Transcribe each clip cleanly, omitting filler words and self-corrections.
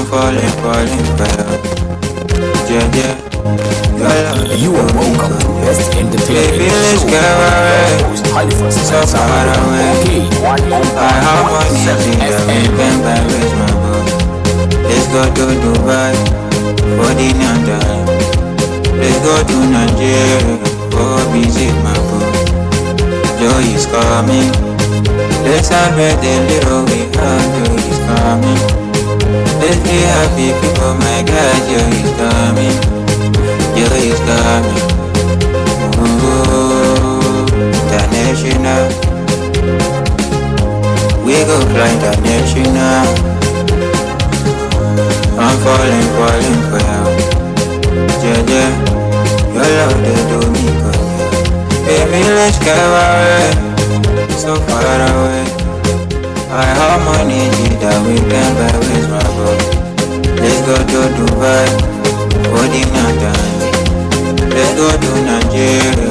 I'm falling for you. Yeah, yeah. You are welcome to Best Entertainment Show. Halifax Ansah Addo. I have money that we can buy with my boy. Let's go to Dubai for dinner time. Let's go to Nigeria for visit my boy. Joy is coming. Let's celebrate the little we have. Joy is coming. Let's be happy people, my God. Joy is coming. Joy is coming. Ooh, international. We go fly international. I'm falling for you. Yeah, yeah. Your love they do me good. Baby, let's go away. So far away. I have money that we can buy with my boy. Let's go to Dubai for dinner time. Let's go to Nigeria.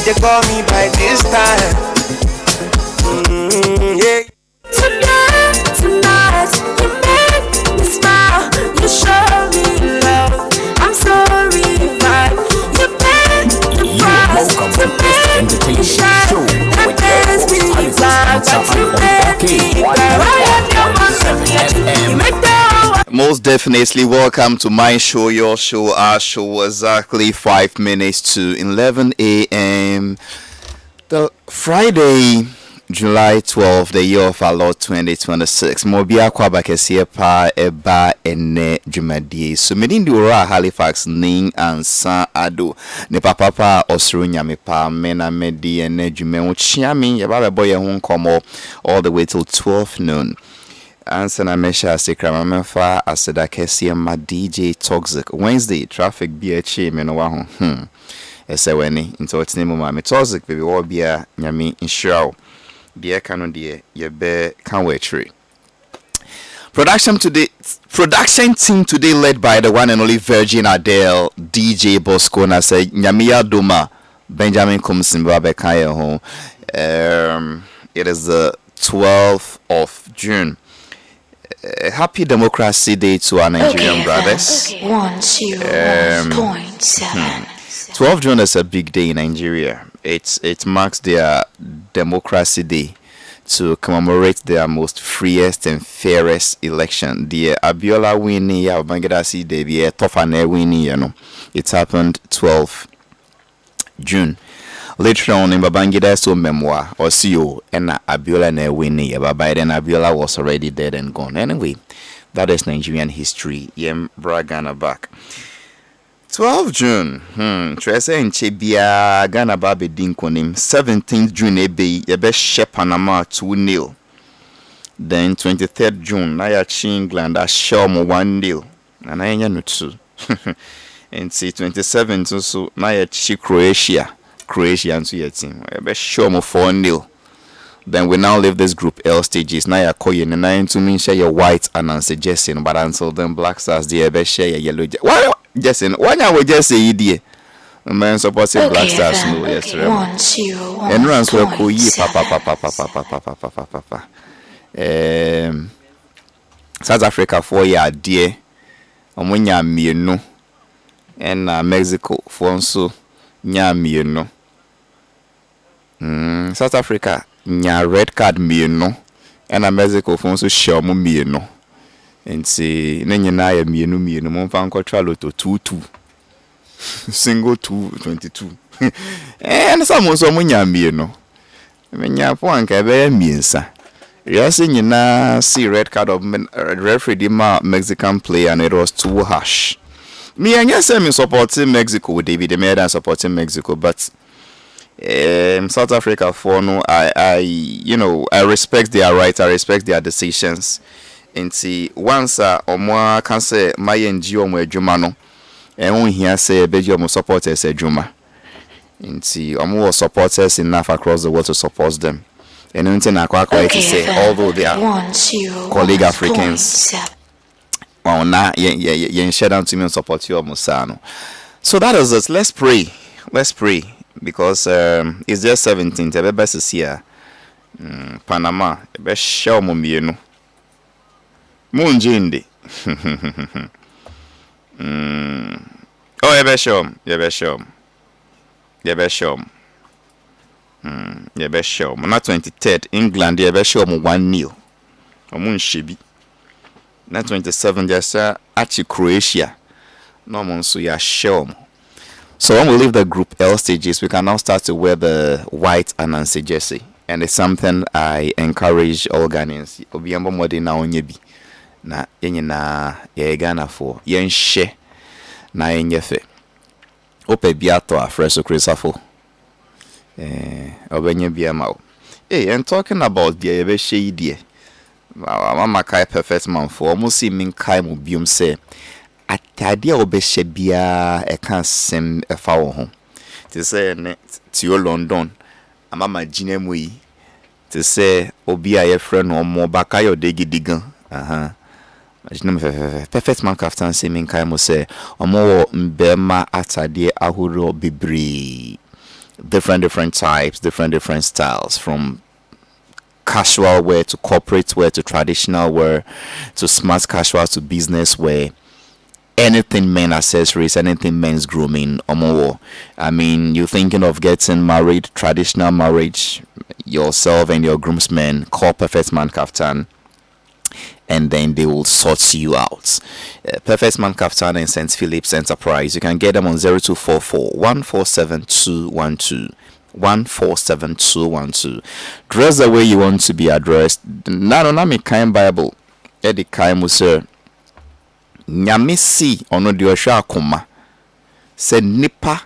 They call me by this time. Yeah. Tonight, you make me smile. You show me love. I'm sorry, but you make the price to make me shine. And there's me blind, but you make me cry. You make the Most definitely, welcome to my show, your show, our show. Exactly 5 minutes to 11 a.m. The Friday, July 12th, the year of our Lord 2026. Mobia kwaba kesiye pa eba ene jumadie. So many ura Halifax Ansah Addo. Ne papa osuru nyame pa mena medi ene jume uchiami yaba boye hun komo all the way till 12 noon. Ansana Mesha Sikra Mamefa Aseda Kesia ma DJ Toxic Wednesday traffic BH me no wa ho ese weni into otine mu ma me Toxic baby wo bia nyame insure de ka no de ye be kan we tree production team today led by the one and only Virgin Adele DJ Bosco na say nyame ya doma Benjamin Kumsimba be kan ye ho it is the 12th of June. Happy Democracy Day to our Nigerian brothers. 12 June is a big day in Nigeria. It marks their Democracy Day to commemorate their most freest and fairest election. The Abiola winning, Bangladeshi Day, the Tofane winning, it happened 12 June. Later on in Babangida's own memoir, or CEO, and Abiola and Winnie, by then Abiola was already dead and gone. Anyway, that is Nigerian history. Yem Bragana back. 12 June, Tresa and Chebia, Ghana Babi Dinkonim, 17th June, Ebe Shep Panama 2-0. Then 23rd June, Naya Chi England, Ashom 1-0. And I know 2. And see 27th also, Naya Chi Croatia into your team. Ebe Shom 4-0. Then we now leave this group L stages. Naya Koyen and I to mean share your white and answer Jessin, but until then Black Stars, the Ebe share your yellow. Why? Jessin, why now we just say idea? Man supporting Black Stars no yesterday. And runs were cool papa. South Africa 4 year dear. Omunya mienu. And Mexico for so nya mienu. South Africa nya red card mienu. And Mexico for so show mu mienu. And say na ya mienu mo fa nkotra loto 22 single 222 and some so munya mienu menya po anka be miensa yes nyina see red card of referee di Mexican player and it was too harsh. Me anya say me supporting Mexico with David Meda supporting Mexico, but South Africa for no I respect their right, I respect their decisions. Nti once omo can say my NGO omo adwuma no won hia say beji omo supporters adwuma. Nti omo supporters enough across the world to support them. And until na kwa to say although they are colleague Africans well na yen share down to me and support you omo sano. So that is it. Let's pray because it's just 17th ebe best here Panama ebe show mo mienu Munjindi. Oh, Yebeshom. Not 23rd, England, Yebeshom 1-0. Omun Shibi. Not 27th, yes, Achi Croatia. No Monsu Yashom. So when we leave the group L stages, we can now start to wear the white and Nancy jersey. And it's something I encourage all Ghanaians. Obiambo Modi na onyebi. Na yenyina ye Ghana for yenhye na yenyefe ope biato afreso krisafo obenye biama and talking about the ebe hye die mama kai perfect man for almost see min kai mu biom say atade a obehye bia e kan sem e fa wo ho te say ne ti o London amama gina mu yi te say obi a ye frɛ no mo baka yo degidigan perfect man kaftan say min kai mo say omo mbema atade ahuro bibri different types, different styles, from casual wear to corporate wear to traditional wear to smart casual to business wear, anything men accessories, anything men's grooming. I mean, you're thinking of getting married, traditional marriage, yourself and your groomsmen, call Perfect Man Kaftan, and then they will sort you out. Perfect Man Kaftan and St. Philip's Enterprise. You can get them on 0244 147212. 147212. Dress the way you want to be addressed. Na me kind Bible. Edi kind sir. Nyame si ono di ohwe akoma. Se nipa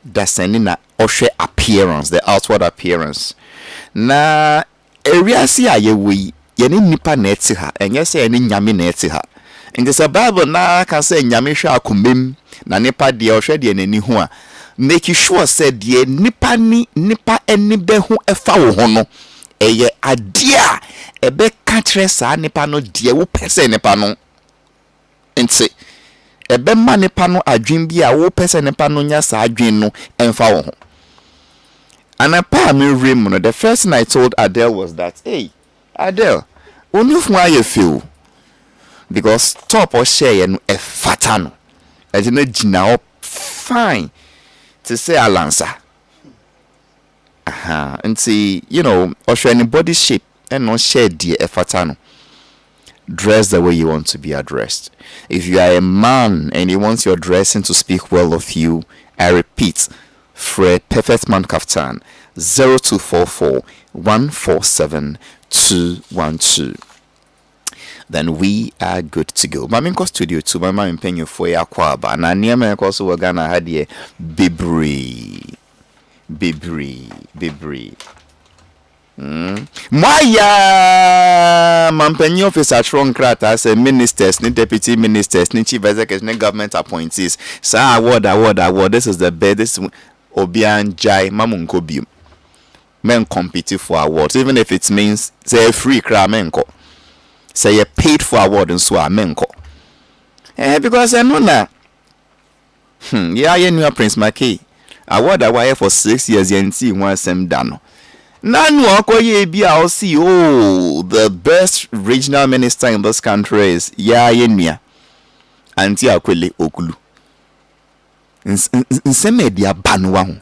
dasani na ohwe appearance, the outward appearance. Na area si ayewi yeni nipa na eti ha, enye se yeni nyame na eti ha. In the Bible na can say nyame hwe akomem na nipa de ohwe de nani ho a make sure said de nipa eni be ho efa wo ho no eye ade a ebe ka kire sa nipa no de wo pese nipa no nti ebe ma nipa no adwen bi a wo pese nipa no nya sa adwen no emfa wo ho. And I me no, the first thing I told Adele was that, hey Adele, when you feel because top or share and a fatano as you know jina fine to say alansa and see or show any body shape and not share dear a fatano. Dress the way you want to be addressed. If you are a man and you want your dressing to speak well of you, I repeat, Fred Perfect Man Kaftan 0244 147 212. Then we are good to go. Mami nko studio 2, mama mpenyo fo ya kwaba. Na niema nko so wagana hadie Bibri. Maya mampenyo officer strong krata as ministers, ni deputy ministers, ni chief executives, ni government appointees. Sa award. This is the best. This Obian Jai Mamunko Bium. Men compete for awards, even if it means say free cra menko. Say you paid for award and so menko. Because I know na. Yeah, you know Prince Maki. Award I wire for 6 years and see one sem dano. Nanu akoye bi I'll see the best regional minister in this country is Yenia. Anti akwele okulu. Nseme dia banwa ho.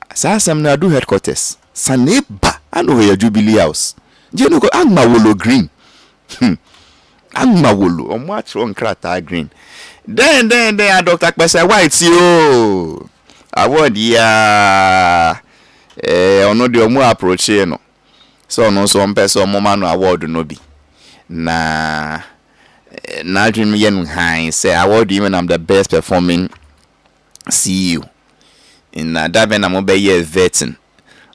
Asasem na do headquarters. Saneba anu ya Jubilee House. Je no ko agma wolo green. Agma wolo omo atro nkrata green. Then Dr. Pese White yo. Award ya ono de omo approach no. So no so mpese omo ma no award no bi. Na dream yen high say award even I'm the best performing CEO. In that when I'm be vetting.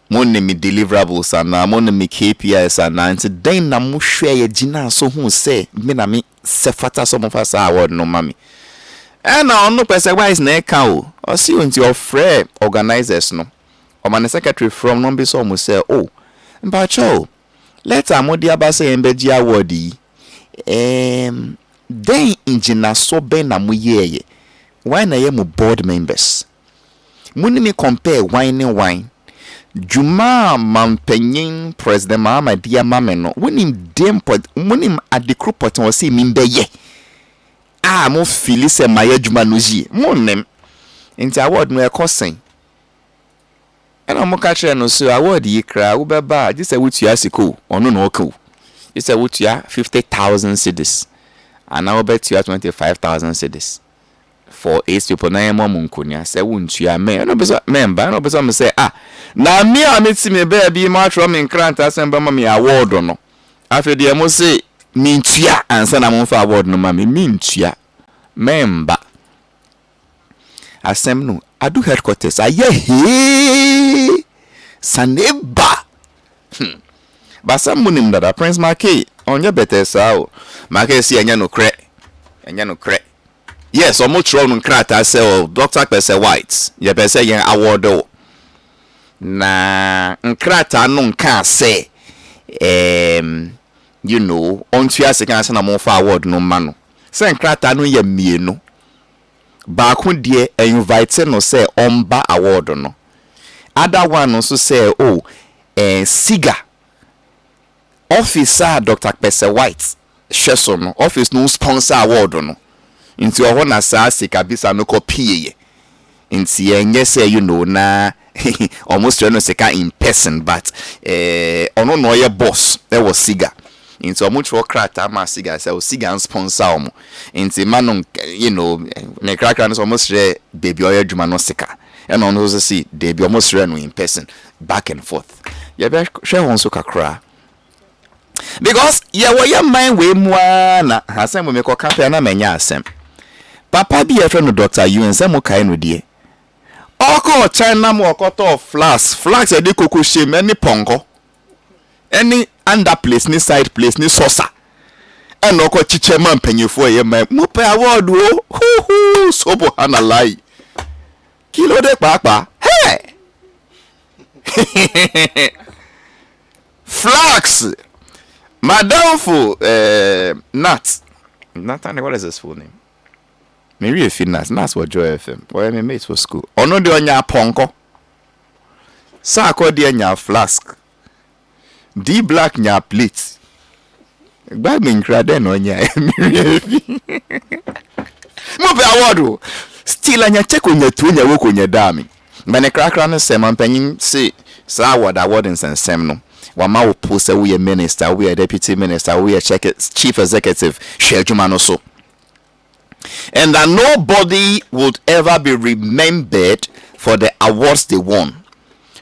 Money me deliverables and money me KPIs and then na mo share gina so who say me na me se fata some of us award no mami. And now no person wise na ka o. O see until your friend organizers no. O man secretary from no be so mo say oh. Mba cho. Let amodi abase embeji award yi. Then ingina so be na mo ye. Why na ye mo board members? Muni me compare wine. Juma mampenyin president mama dia mameno. Wunim dem pot munim adekro pot won say mimbe ye. Mo fili se maye juma noji. Monem. Inti award no e kosen. Ena mo ka kire no so award yi kra wo beba ji se wutua siko ono no oku. Ji se wutua 50,000 cedis. And now bet you 25,000 cedis. For 8 people na yemo munkunya say wuntua me no be so member no be so me say na me ameti me be bi ma tro me nkranta asemba ma me award no afi de mo say me ntua ansa na mo fa award no ma me ntua member asem no adu headquarters aye he saneba basam munim dada Prince Maki onye better sao Maki si anya no kre yes, omo tro no nkrata say Dr. Pese White. Ye pese yen award o. Na nkrata no nka say you know, ontua sekan say na mo fa award no ma no. Say nkrata no ye mienu. Ba ko de invite no say omba award no. Other one also say Siga. Officer Dr. Pese White. Sheso no office no sponsor award no. Into a na sa sika bisa no copy inti enye say you know na almost no sika in person but ono no ye boss there was Siga into omuch for krata ma Siga say Siga sponsor omo inti manon you know ne kraka no almost baby oya djuma no sika and ono so see they be almost no in person back and forth ye be share won so kakra because ye wo ye man we mu na asem me ko campaign na menya asem papa bi e friend Dr. UN say mo kai no die oko China mo okoto flags e de koko shame any ponko any under place ni side place ni sosa and oko chiche man panyefo ye man mo pe award o so bo analai kilo de papa hey flags madam for Nat what is his full name? Mary Finance, that's what Joy FM. Why my mates for school. Ono de onya ponko. Sa ko de nya flask. D black nya plate. Gba me nkra de no nya Mary. Mo be award. Still anya check onya tu nya wo ko nya dami. Mane krakra no se mampanyin se sa award in sensem no. Wama wo post we a minister, we a deputy minister, we a chief executive, share juma no so. and that nobody would ever be remembered for the awards they won,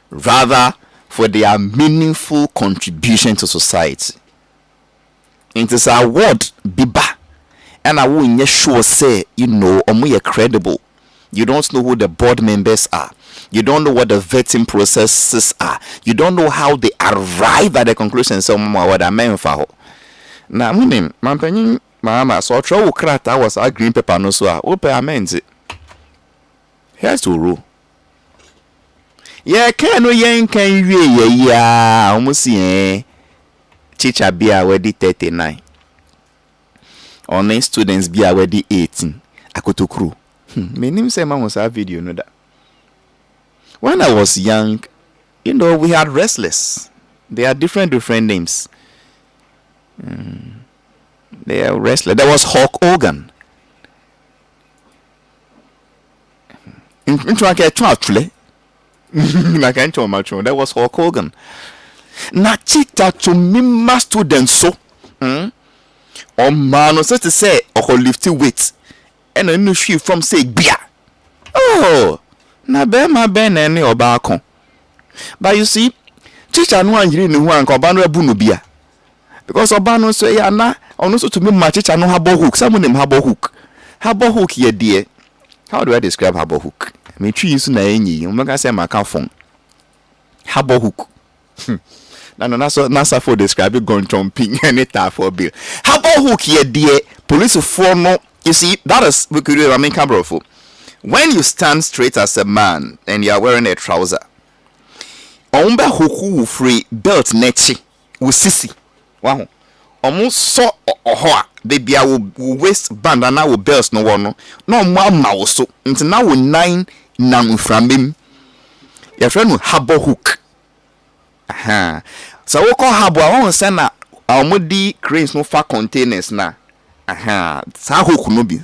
rather for their meaningful contribution to society. It is an award biba, and I will sure say, you're credible. You don't know who the board members are. You don't know what the vetting processes are. You don't know how they arrive at the conclusion. So, what I meant for now, my penny, mama, so trouble cracked. I was a green paper no so. Open amends it. Here's to rule. Yeah, can you almost see teacher be already 39. Online students be already 18. I could to crew. My name say man was a video, no that. When I was young, we had wrestlers. They had different names. They are wrestlers. There was Hulk Hogan. There was Hulk Hogan. Na chita to me students so. Man, so to say, or lifting weights. And a new shoe from say beer. Oh, na be ma ben any obakon. But you see, teacher no an yiri ni hu an ko ba no abu no bia. Because oba no so ya na ono so to me ma teacher no habo hook. Some name habo hook. Habo hook ye dear. How do I describe habo hook? Me twi so na enyi. Umaka say ma ka phone. Habo hook. Nasa for describe it gun jumping any type for bill. Habo hook ye dear. Police for no. You see, that is we could do a main camera for. When you stand straight as a man and you are wearing a trouser, omba huku free belt nechi usisi. Wow. Almost so ohoa baby I will waist band and I will belts no one no mama so until now 9 nam from him. Your friend will habo hook. Aha. So we call habo I want to send our muddy cranes no far containers na. Aha, hook no be.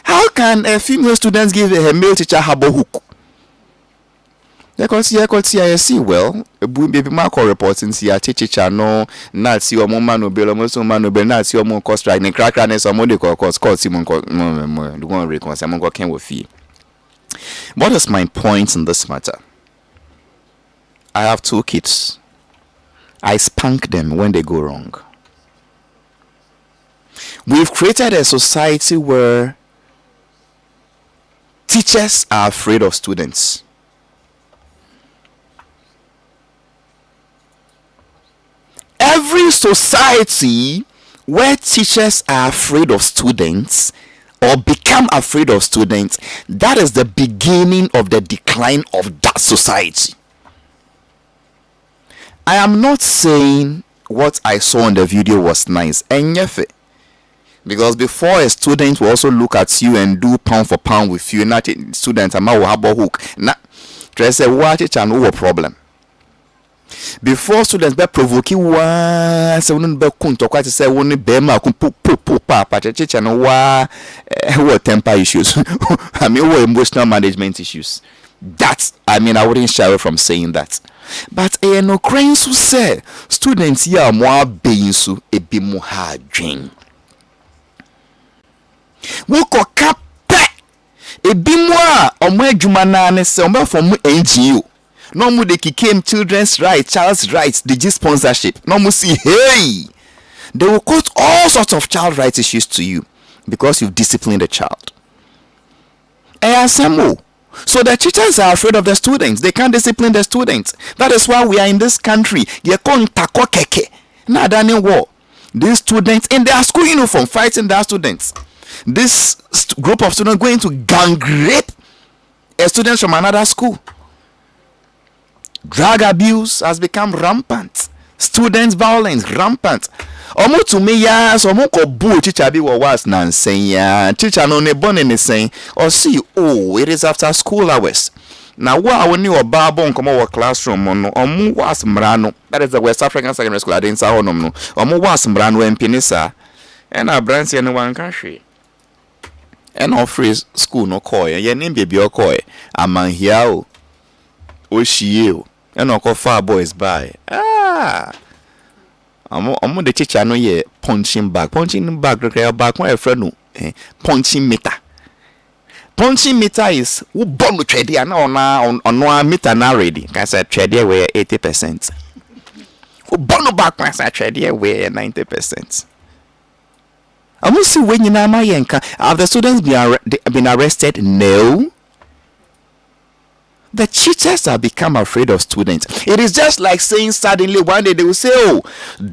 How can a female student give a male teacher habo hook? I see well, a boom baby marco reporting see a teacher no, not see your man no bill, almost man no bill, not see your more cost right, and crackness or money cost Simon the one recon Simon got came with fee. What is my point in this matter? I have 2 kids. I spank them when they go wrong. We've created a society where teachers are afraid of students. Every society where teachers are afraid of students or become afraid of students, that is the beginning of the decline of that society. I am not saying what I saw in the video was nice. Because before a student will also look at you and do pound for pound with you, not student am will have a hook. Nah, try say what it and no problem. Before students be provoke one, say won't be kunto quite say won't be ma kun papa teacher no what temper issues. I mean what emotional management issues. That I wouldn't shy away from saying that. But no cranes who say students here more being so a bit more hard dream. Woko kape ebi mo a omo adwuma na ne se omo from NGO no mu de kikem children's rights, child's rights, the sponsorship no mu see hey they will quote all sorts of child rights issues to you because you've disciplined a child. So the teachers are afraid of the students. They can't discipline the students. That is why we are in this country. War. These students in their school uniform fighting their students. This group of students going to gang rape a student from another school. Drug abuse has become rampant. Students violence rampant. Omo to me yes, omo ko bu teacher bi was nonsense. Teacher no ne born in saying or see it is after school hours. Now what I knew about bon come over classroom no omo was mrano. That is the West African Secondary School. I didn't say no no. Omo was mrano en pinisa. And our branch in one country. And our free school no koy. Ye name baby o koy. Aman here o shie. And our far boys by. I'm the teacher no ye punching bag. Punching bag require back my friend no. punching meter. Punching meter is who born with trade on meter now ready. Can say trade where 80%. Who born back when say trade where 90%. I must see when you know my yanka. Have the students been arrested? No. The teachers have become afraid of students. It is just like saying suddenly one day they will say, oh,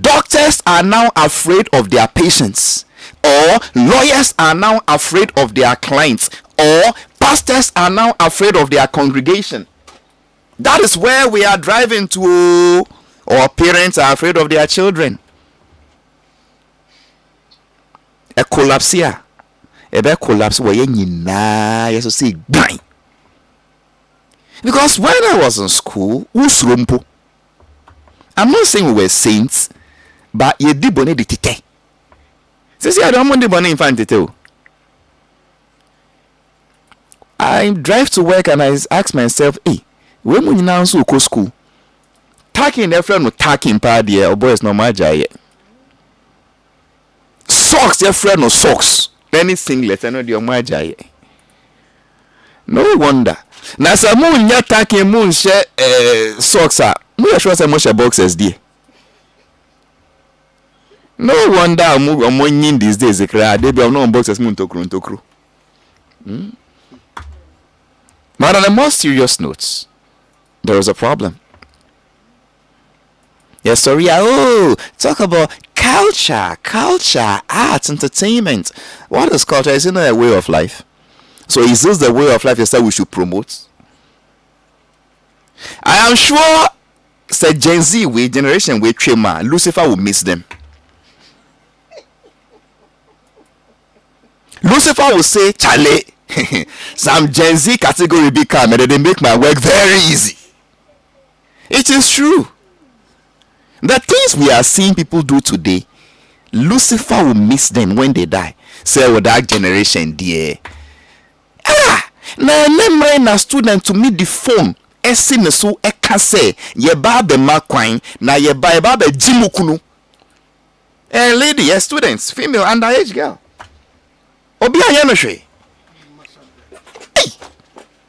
doctors are now afraid of their patients, or lawyers are now afraid of their clients, or pastors are now afraid of their congregation. That is where we are driving to, or parents are afraid of their children. A collapse here. A collapse where you know, see blind. Because when I was in school, I'm not saying we were saints, but you did bonnet the tite. See, I don't want the bonnet infantile. I drive to work and I ask myself, hey, when we now so go school, taking their friend with taking party or boys no maja. Socks, their friend no socks. Any singlet, I know the maja. No wonder. Na sa moon ya taking moon share socks are. We sure say most boxes there. No wonder I'm winning these days. They be no boxes moon to kru. But on a more serious note, there is a problem. Yes, sorry. Oh, talk about culture, arts, entertainment. What is culture? Isn't it a way of life? So is this the way of life that we should promote? I am sure, say Gen Z, we generation with Trema, Lucifer will miss them. Lucifer will say, Charlie, some Gen Z category become and they make my work very easy. It is true. The things we are seeing people do today, Lucifer will miss them when they die. Say, with that generation, dear. Na student to meet the phone. Esi so eka say ye ba be makwan na ye ba be jimukunu. Lady, students, female underage girl. Obi anya no hwe.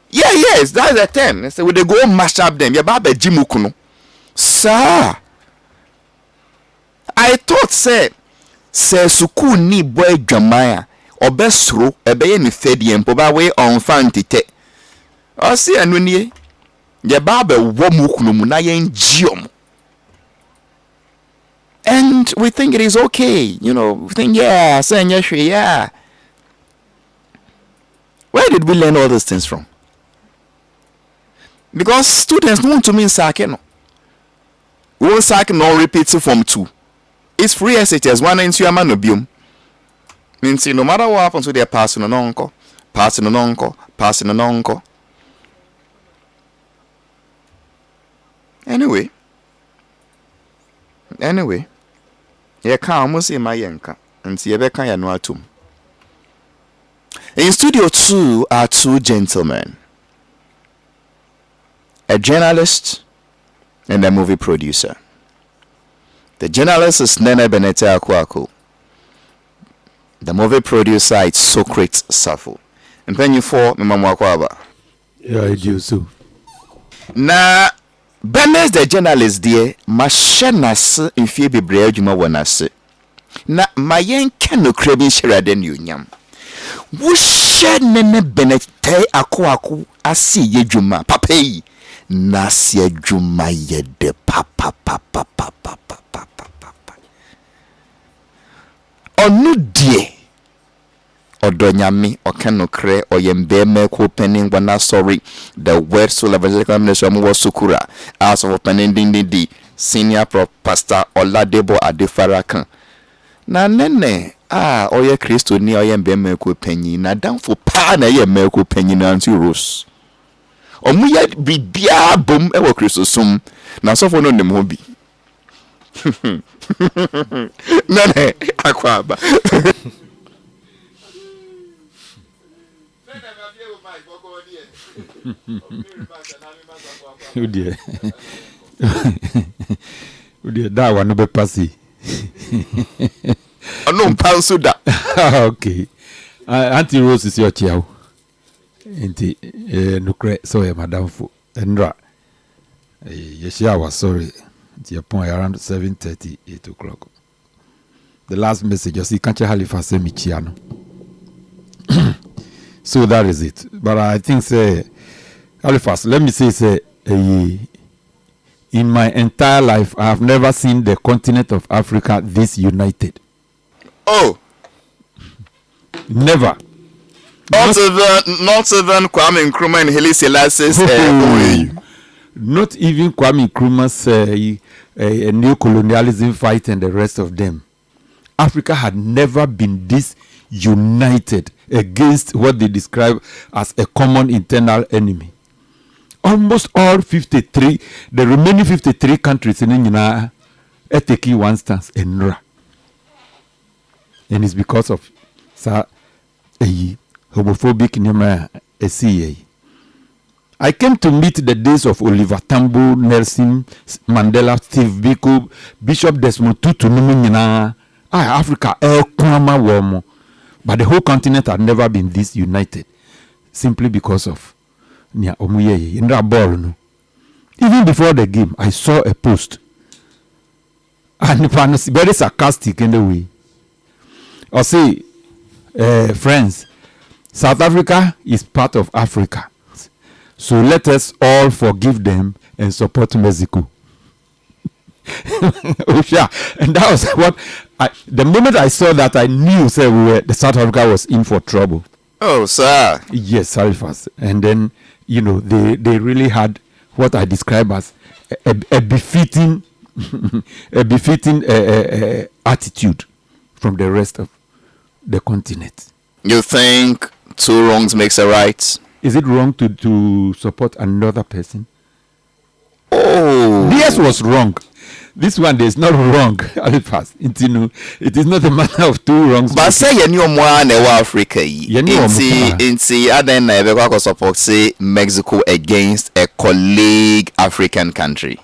Yeah, yes, that's the term. So we they go mash up them. Ye ba be jimukunu. Sir, I thought say suku ni boy dwamaya obesro ebeye ni fedie mpo ba we on fantite. O si anu nie. Ye babe wo mukunu mu na yen giom. And we think it is okay, you know. We think yeah, yeah. Where did we learn all these things from? Because students don't want to mean sake no. We won't sake no repeat from 2. It's free SHS 1 into your man obium. Means no matter what happens to their passing on uncle. Anyway, you can't almost see my yanka and see a can no atum. In studio 2 are 2 gentlemen, a journalist and a movie producer. The journalist is Nene Benete Akwaku. The movie producer is Socrates Safo. And then you for Mama Kwaba. Yeah, I do so. Na Benes the journalist dear, mashenas in Phoebe Breajuma wanase. Na mayen keno craving sheraden union. Wushe nene benete aku asi ye juma pape. Nasi ye juma ye de papa. Onu die. Odonyami okenokre oyembeme ko penin wana sorry the word so evangelical ministry was sukura as of penin ding senior pastor Oladebo Adefarakan na nene oye Kristo ni oyembeme ko penyin na danfo pa na yeme ko penyin na anti rose omuya bibia bom ewo Kristo sum na sofo no nem ho bi nene akwaba. Oh dear. Oh dear, that one no be passy. no pansuda. Okay. Auntie Rose is your child. Inti nukre so ya madam fo. Endra. Yeshia was sorry. At your point around 7:30, 8 o'clock. The last message you see can't Halifax Michiano. So that is it. But I think say Halifax, let me say in my entire life I have never seen the continent of Africa this united. Oh. Never. Not even Kwame Nkrumah and Haile Selassie's not even Kwame Nkrumah's neo-colonialism fight and the rest of them. Africa had never been this united against what they describe as a common internal enemy. Almost all 53, the remaining 53 countries in India are taking one stance in NRA. And it's because of homophobic CA. I came to meet the days of Oliver Tambo, Nelson Mandela, Steve Biko, Bishop Desmond Tutu, Africa, but the whole continent had never been this united, simply because of Even before the game, I saw a post, and it was very sarcastic in the way. I say, friends, South Africa is part of Africa. So let us all forgive them and support Mexico. Oh, yeah. And that was what the moment I saw that, I knew the South Africa was in for trouble. Oh, sir. Yes, sorry fast. And then, they really had what I describe as a befitting attitude from the rest of the continent. You think two wrongs makes a right? Is it wrong to support another person? Oh, Yes was wrong. This one is not wrong. It is not a matter of two wrongs. But say you know more than Africa. Inti aden na ebe kwa support say Mexico against a colleague African country.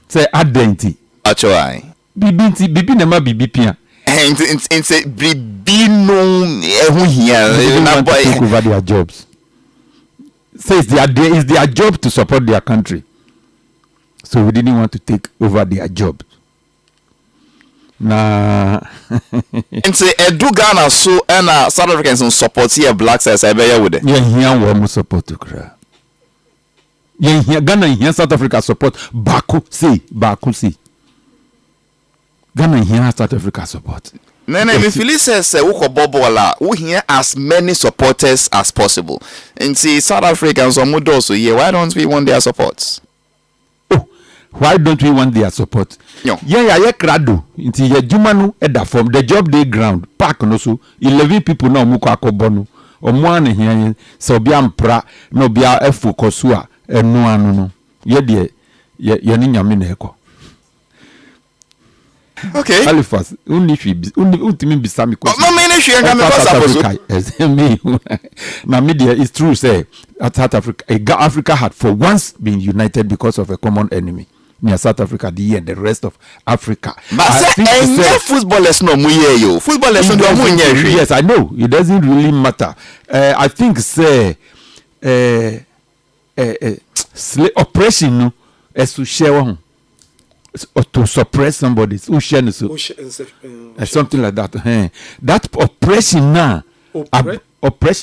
Say adenti. Actually. Bibi na ma bibi pia. And say bibi no ehu here. Take over their jobs. Say it's their job to support their country. So we didn't want to take over their job. Nah. And say edu Ghana so and South Africans support here black sides I bear with it. Yeah, here we support to cry. Yeah, here Ghana here South Africa support Baku see. Ghana here South Africa support. Nene, if Philly says uko bobola, we hear as many supporters as possible. And see South Africans are mudo so yeah, why don't we want their support? Oh, why don't we want their support? No. Yeah, krado. Inti ye jumanu eda from the job day ground. Park no so 11 people na muko akobonu. Omwane here so bia mpra no bia efokosua enu anu no. Ye de ye ni nyame na eko. Okay. Halifax, ultimate bisami question. No, me she can Now, media is true. Say, at South Africa had for once been united because of a common enemy. Near South Africa, and the rest of Africa. But say, footballers no muye yo. Footballers no muye. Yes, I know. It doesn't really matter. I think say, oppression no, as to share or to suppress somebody, something like that. That oppression now,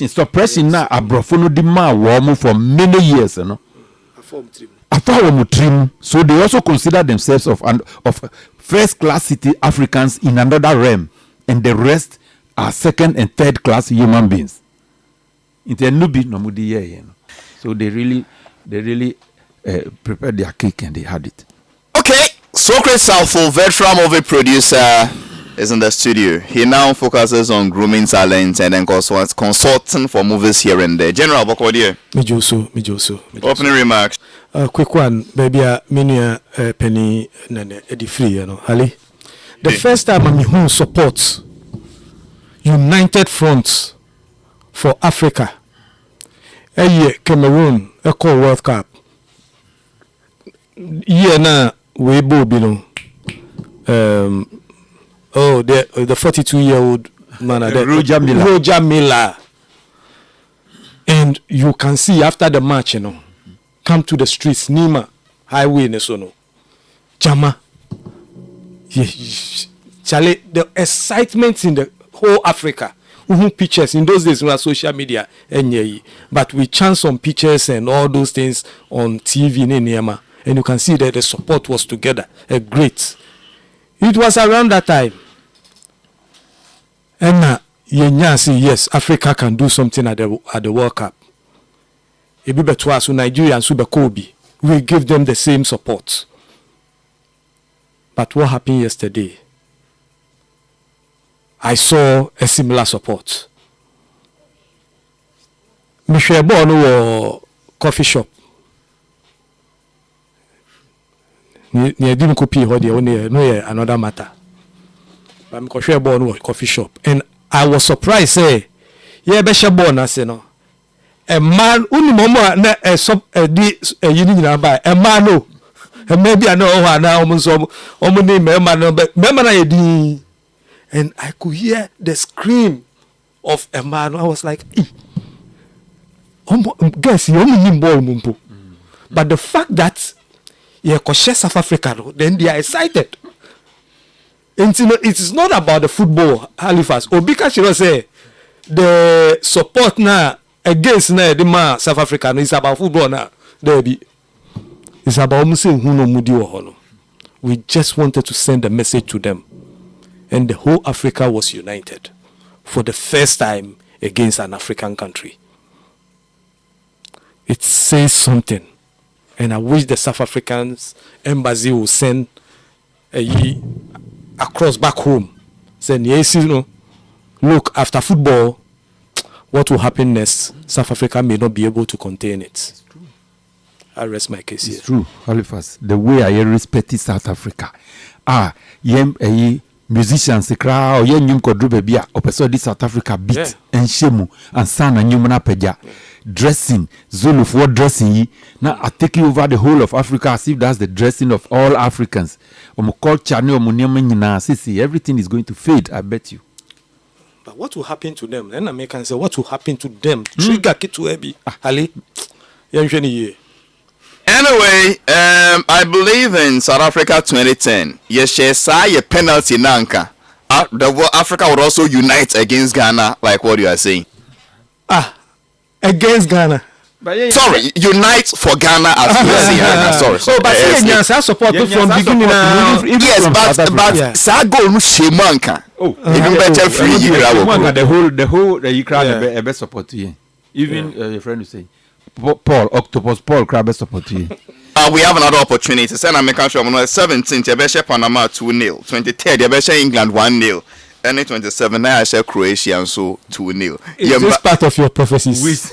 suppression now, abrofono di ma warm for many years, So they also consider themselves of first class city Africans in another realm, and the rest are second and third class human beings. So they really prepared their cake and they had it. Okay. Socrates Southall, veteran movie producer, is in the studio. He now focuses on grooming talent and then consulting for movies here and there. General Bokwadier. Mijoso. Opening remarks. Quick one, baby. Many penny nene edi free, Ali. The first time I'm who supports United Fronts for Africa. Cameroon, Eco World Cup. Na we bo bi no Oh, the 42-year-old man. Roger Miller. And you can see after the match, come to the streets, Nima Highway, Nesono, Jama. Charlie, the excitement in the whole Africa. Pictures in those days we had social media, but we chance some pictures and all those things on TV in Niama, and you can see that the support was together, great. It was around that time. And now, yes, Africa can do something at the World Cup. It be better us, Nigeria and Super Kobe. We give them the same support. But what happened yesterday? I saw a similar support. Michelle Bono coffee shop. Ni didn't copy another matter. But Michelle Bono coffee shop, and I was surprised. Say, yeah, Michelle Bono say no. A man, only mama na a union by a man no. And maybe I know how now almost name man, but remember and I could hear the scream of a man. I was like, guess you only need more mumpo. But the fact that you're cautious South Africa, then they are excited. And it is not about the football, Halifax. Or because you say the support now against the man South Africa, it's about football now. It's about we just wanted to send a message to them. And the whole Africa was united for the first time against an African country. It says something. And I wish the South Africans embassy will send across back home. Saying, yes, look, after football, what will happen next? South Africa may not be able to contain it. It's true. I rest my case here. It's true, Halifax. The way I respect South Africa. Musicians crowd yen nyum kodru baby a opeso di South Africa beat and shemu and sana nyum na peja dressing Zulu for dressing now I take you over the whole of Africa as if that's the dressing of all Africans culture ne omuniam nyina sisi everything is going to fade, I bet you. But what will happen to them? Then Americans say what will happen to them? Trigger kitu ebi Ali Anyway, I believe in South Africa 2010. Yes, say a penalty nanka. Africa would also unite against Ghana, like what you are saying. Against Ghana. Sorry, unite for Ghana as well. Sorry. Oh, but yes, I support from beginning. Yes, but Sago no shemanka. Oh, even better free the whole the best support here. Even your friend will say. Paul, Octopus Paul, Crabbe support you. We have another opportunity. Send American show on 17th, Yabesha Panama 2-0. 23rd, Yabesha England 1-0. And 27th, I share Croatia and so 2-0. Is this part of your prophecies?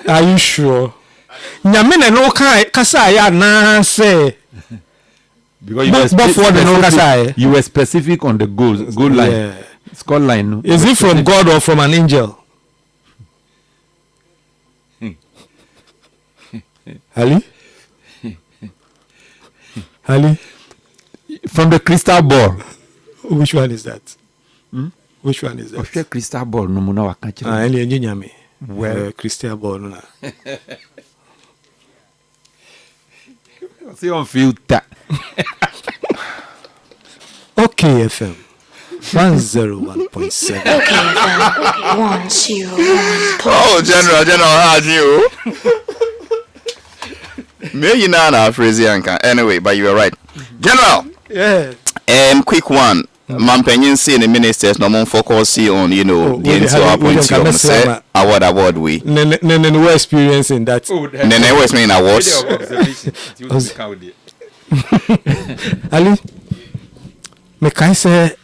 Are you sure? Nyamine no kasaya na say. Because you were specific on the goal line. Yeah. Score line. No? Is it from God or from an angel? Ali? From the crystal ball. Which one is that? Which one is that? Okay, crystal ball. No, no, I can't. Well, crystal ball. No. See on filter. Okay, FM 101.7. Okay, FM 101. Oh, General, how are you? Maybe now, Frazianka. Anyway, but you are right, General. Yeah. Quick one. Mampenyin see the ministers no more focus on the into our point of say award we. Nene we experience in that. Nene we mean awards. Ali, me can say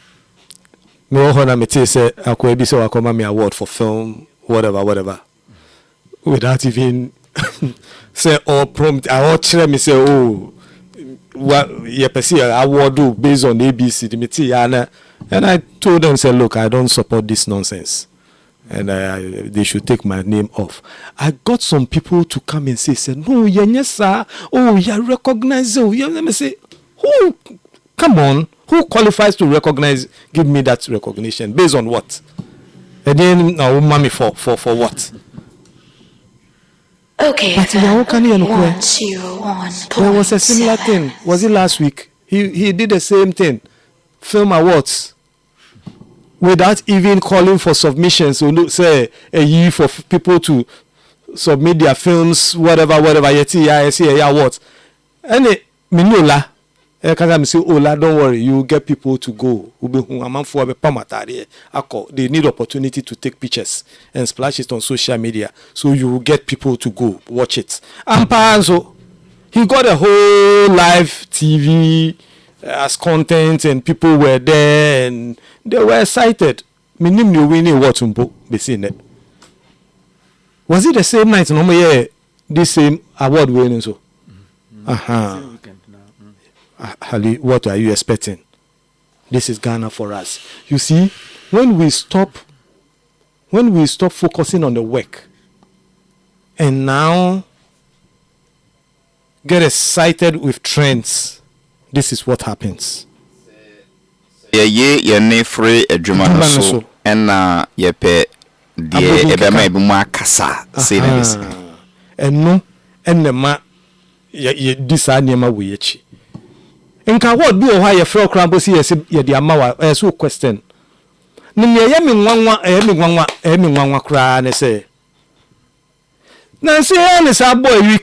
me ohona me say akwebi so akoma me award for film whatever without even say or prompt I watch me say what you perceive award do based on ABC the material and I told them say look I don't support this nonsense and they should take my name off. I got some people to come and say no yes sir, oh you recognize, oh you let me say who Come on, who qualifies to give me that recognition? Based on what? And then mommy for what? Okay, But FM, 101. 101.7. There was a similar thing. Was it last week? He did the same thing. Film awards. Without even calling for submissions. So say a year for people to submit their films, whatever. Yeah, awards. And Minola. Say, Ola, don't worry, you get people to go. They need opportunity to take pictures and splash it on social media. So you will get people to go watch it. And Panzo, he got a whole live TV as content, and people were there and they were excited. Minim you winning what be seen it. Was it the same night? No, yeah, this same award winning so. Hali, what are you expecting? This is Ghana for us. You see, when we stop focusing on the work and now get excited with trends, this is what happens. Ye ne free adwuma so and ye pe de ebema ebuma kasa say this. And no ma ye disa niema we echi. Nka what do why ye frɛ krambo si ye de ama wa so question. Nim ye mi nwanwa kra ne say. Na say ne sa boy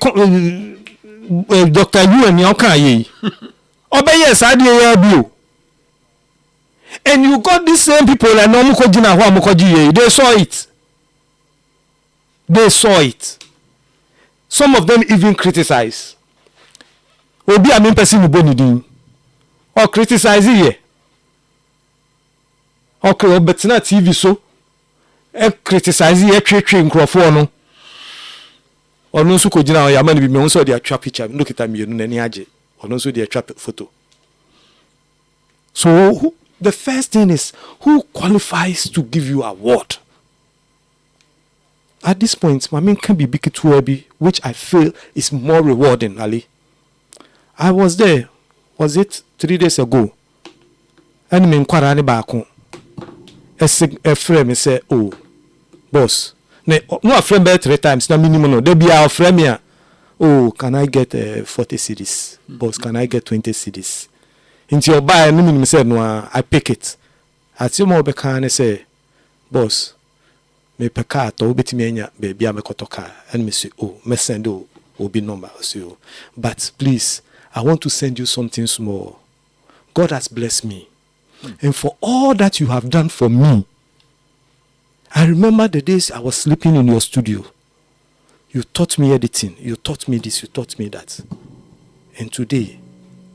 Dr. You and your kan ye. Obey sa de ye bio. And you got these same people and no muko gina ho muko ye. They saw it. Some of them even criticize. Obi amin person no boni din. Or criticize here. Okay, but na TV so. Criticize here twe nkrofo no. Ono nso ko gina ya man bi me nso de atwa picture. Look at me no nani age. Ono nso de atwa photo. So the first thing is, who qualifies to give you award? At this point, my man can be big to which I feel is more rewarding, Ali. I was there. Was it 3 days ago? And me nkwara back home. A friend me say, oh, boss. No, a friend better 3 times. No minimum. No, they be our friend here. Oh, can I get 40 CDs? Boss, can I get 20 CDs? Into your buy, and say, no, I pick it. At some more can say, boss, me peka to beti menya baby am kotoka. And me say, oh, me send obi number. So, but please, I want to send you something small. God has blessed me. And for all that you have done for me, I remember the days I was sleeping in your studio. You taught me editing. You taught me this. You taught me that. And today,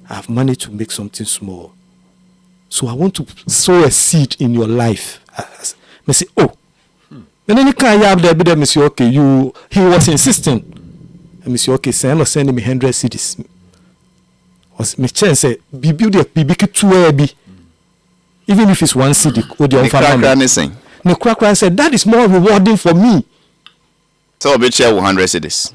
I've managed to make something small. So I want to sow a seed in your life. I say, oh. And then you can't have there, but say, okay, he was insisting. And I say, okay, send me 100 CDs. Was my chance say, be even if it's 1 CD, or the crack said, that is more rewarding for me. So I'll be share 100 CDs.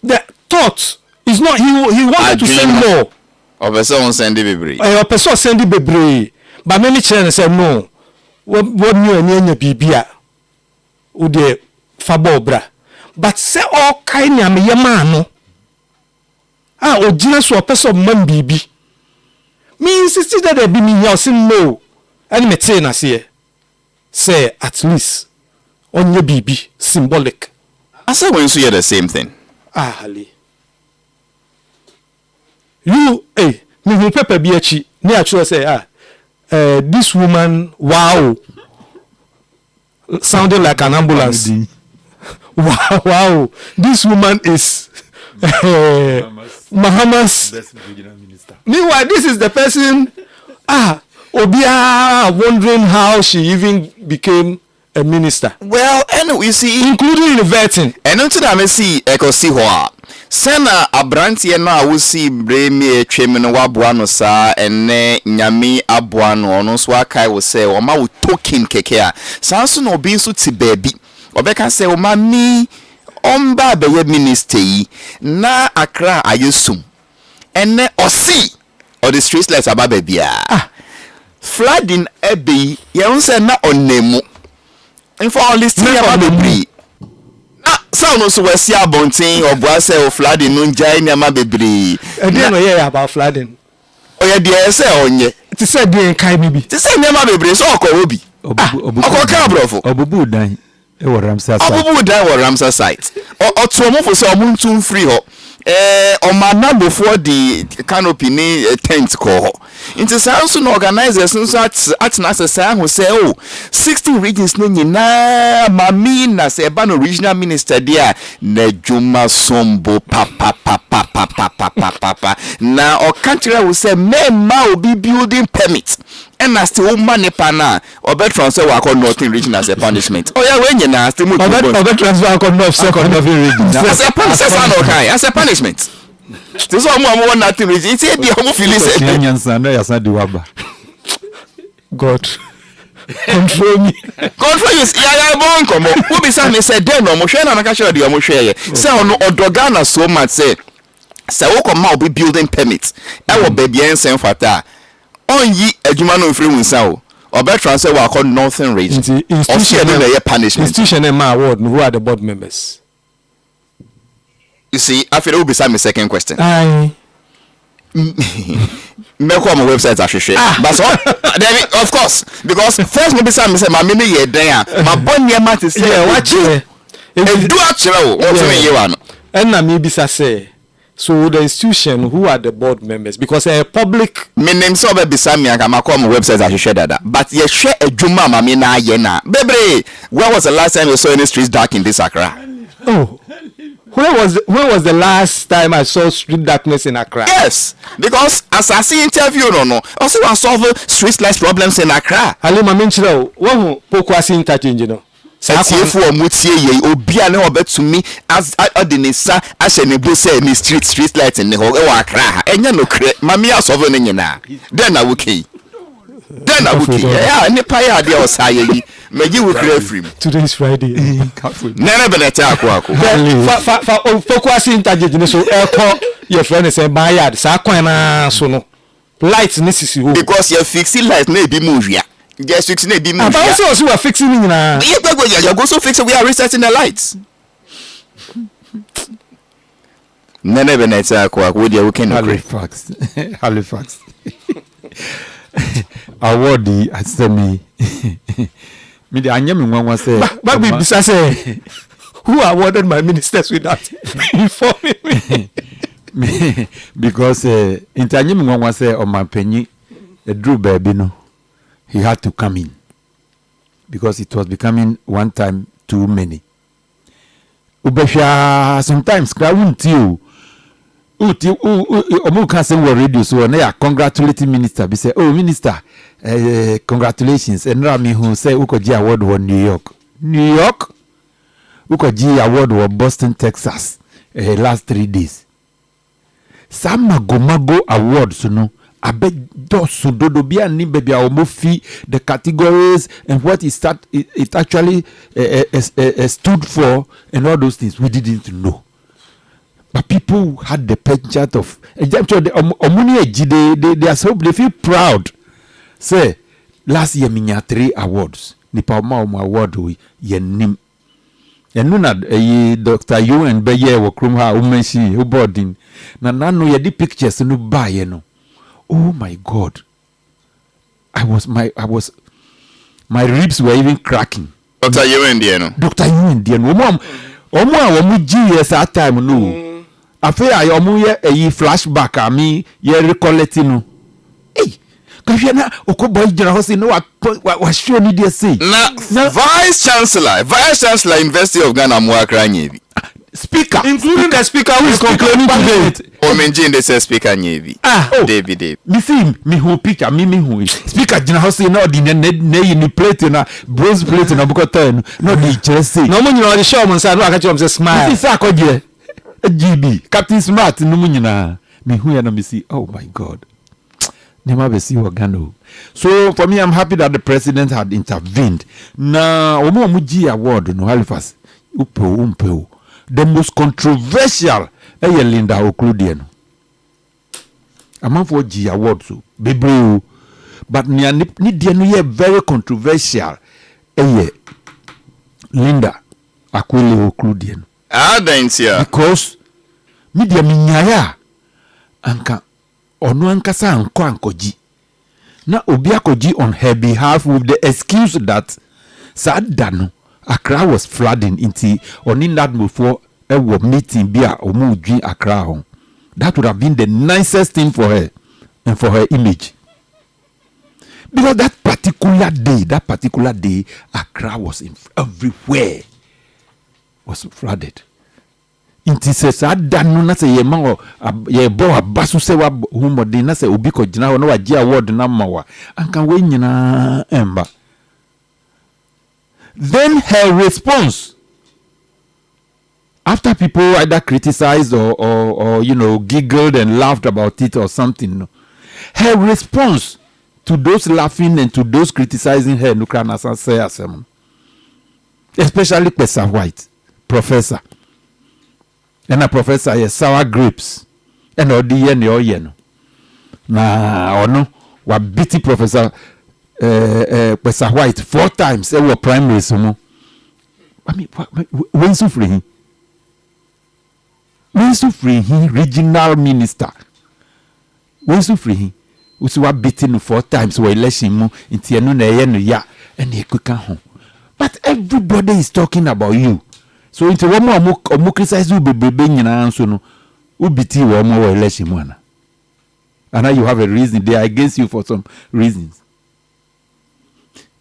The thought is not, he wanted to send more. Or person send the baby. Or person send the baby. But many children say no. What new and bibia. Ude fabo bra. But say all kind ya me yamano. Ojina so person man bibi. Me insisted that there be me here say no. And me say na say at least on your bibi symbolic. I say when you hear the same thing. Ali. You, me who pepper be achi. Me actually say, this woman, wow, sounding like an ambulance. Wow, this woman is Muhammad's best regional minister. Meanwhile, this is the person, Obia wondering how she even became a minister. Well, and we see, including in the vetting. And until I see, echo see what. Sena abrantie no a wosi bremi etwem no waboa no saa enne nyame aboa no ono so akai wo se o ma wo token keke a sanso no obi nso ti baabi obeka se o ma mi omba be minister yi na akra ayesum enne osi or the street lights aba bia flooding ebe you say na onemu in for all this aba bebre na sound no so we see abontin oboa say o flooding no njai ni ama bebre and then no hear about flooding oya dey say onye ti say dey kai bibi ti say ni ama bebre so okowo bi okoka brofo obubu dan e wo Ramsar site obubu dan wo Ramsar site otuomo fo say omuntu free ho omana before the canopy ni tent ko into sounds no organizers nso at na say ho say 16 regions no nyina mami na say ba no regional minister dia na djuma sombo papa na o country will say me ma obi building permit and na still money pa na obe transfer wa ko northern region as a punishment yeah we nyina still mo obe transfer ko north second of region as a punishment this one mo want nothing region it's e dey mo feel say nyansa na yasa di waba god control me ya bon komo wo be say me say den no mo hwe na ka share dey mo hwe ye say ono odoga na so much say wo come out building permit e wo baby ensen fata on yi adwuma no mfiri wunsa o obe transfer wa called northern region institution punishment institution and my award who are the board members. You see, I feel it will be my second question. Aye. Me ko my website ahwehwe but so then of course because first me be say my mini ye den my born near mat say yeah watch e do actually o what me ye wa no and na me be say so the institution who are the board members because a public me name so be beside me aka makọ my website ahwehwe dada but ye hwe adwuma ma me na ye na bebre when was the last time you saw any streets dark in this Accra? Oh, when was the last time I saw street darkness in Accra? Yes, because as I see interview no also want solve street light problems in Accra. Ali maminchira wo pokwasi interchange no. Satiefo omutie ye obi a ne obetumi as adinisa ahye ne bo say ni street light ne ho e wa Accra ha enya no kre mami asolve ne nyina then na wuke yeah nipa ya de osaye yi meji wo kre free today is Friday nene benete akwa fa pokwasi interchange ne so eko your friend say my yard sa kwan na so no light ne sisi ho because you fixing light na ebi mu hwia just fixing ebi mu hwia but also we are fixing it na you go so fix it we are resetting the lights nene benete akwa wo dia we can Halifax award asemi me dey anya me nwanwa say but we bisa say who awarded my ministers with that informing me because intanye me nwanwa say o mampanyi edru baby no he had to come in because it was becoming one time too many ubehwa sometimes crowd omu can say we radio so na ya congratulating minister be say oh minister congratulations and Rami who say ukoji award for New York ukoji award for Boston Texas last 3 days some mago awards no abe dosu dodo bia ni baby omofi the categories and what it actually stood for and all those things we didn't know. But people had the penchant of they are so they feel proud. Say last year minya 3 awards. Nipa ma award we yenim. Enuna Dr. UN Beye wo krum ha umenshi who boarding. Na nanu ye di pictures no buy no. Oh my God. My ribs were even cracking. Dr. UN Dieno. Dr. UN Dieno. Omo GS at time no. Afi ayomu ye eyi flashback ami ye recollecting. Hey, kahwena okoboy jira ho say no wa show ni dey say. Na Vice Chancellor University of Ghana mo Accra nyebi. Speaker including the speaker who is complaining today. O menjin dey say speaker nyebi. David. Me see me who picture me who speaker jira ho say no di ne ni plate na bronze plate na bukota no di jira say. No mo nyina o show mo say no aka say smile. Me see akoje GB Captain Smart no munyina me hu ya na me see oh my God nema be see organo. So for me I'm happy that the president had intervened. Na omo G award no Halifax upo the most controversial Linda Okludie no amanfo gi award so bebree but ni deɛ no yɛ very controversial Linda Akwele Okru deɛ no Adantia. because media minyaya anka ono ankasa ankoji na obi akoji on her behalf with the excuse that sadano Accra was flooding into oni that before a meeting bia omu dwi Accra hon. That would have been the nicest thing for her and for her image. Because that particular day, Accra was everywhere. Was flooded. Inti se sa danu na se ye ma ye bo abasu se wa humode na se obi ko gina ho na wa gi award na mawa. Anka we nyina emba. Then her response, after people either criticized or giggled and laughed about it or something, her response to those laughing and to those criticizing her, especially Pesa White, professor, and a professor is sour grapes, and yen. Na ono wa beating Professor Pesa White 4 times. They were primary sumo. I mean, when so free. When so free, regional minister. When so free, we were beaten 4 times. We election mu into no ya and he could come home. But everybody is talking about you. So into one more criticize you be bringing an answer no. Who beat you one more election one. And now you have a reason. They are against you for some reasons.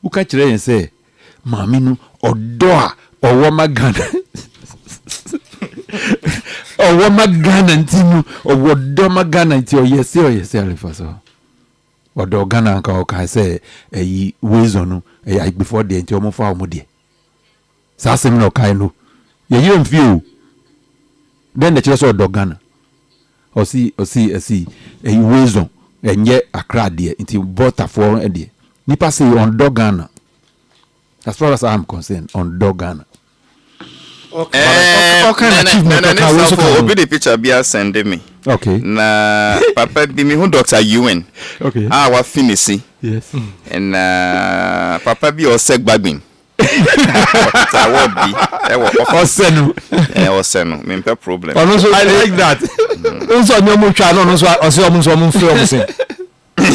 Who catch it and say, Maminu Odoa or Wamagana. Or Wamagana and Tinu or Wodomagana until yes, Halifax. Or Dogana and Kauka say a Wizonu before the Antiomo Farmudi. Sassam no Kainu. You don't feel. Then the church of Dogana. Or see a Wizon and yet a crowd dear until bought a foreign idea. Nipa say on Dogana. As far as I am concerned, on Dogana. Okay. Obi the picture be send me. Okay. Na papa bi me hu Dr. Ewan. Okay. Wa finisi. Yes. And papa bi o seg bagbin. That would be. Osenu. Osenu. Me no problem. I like that. Also nyomu twa no so omu film. And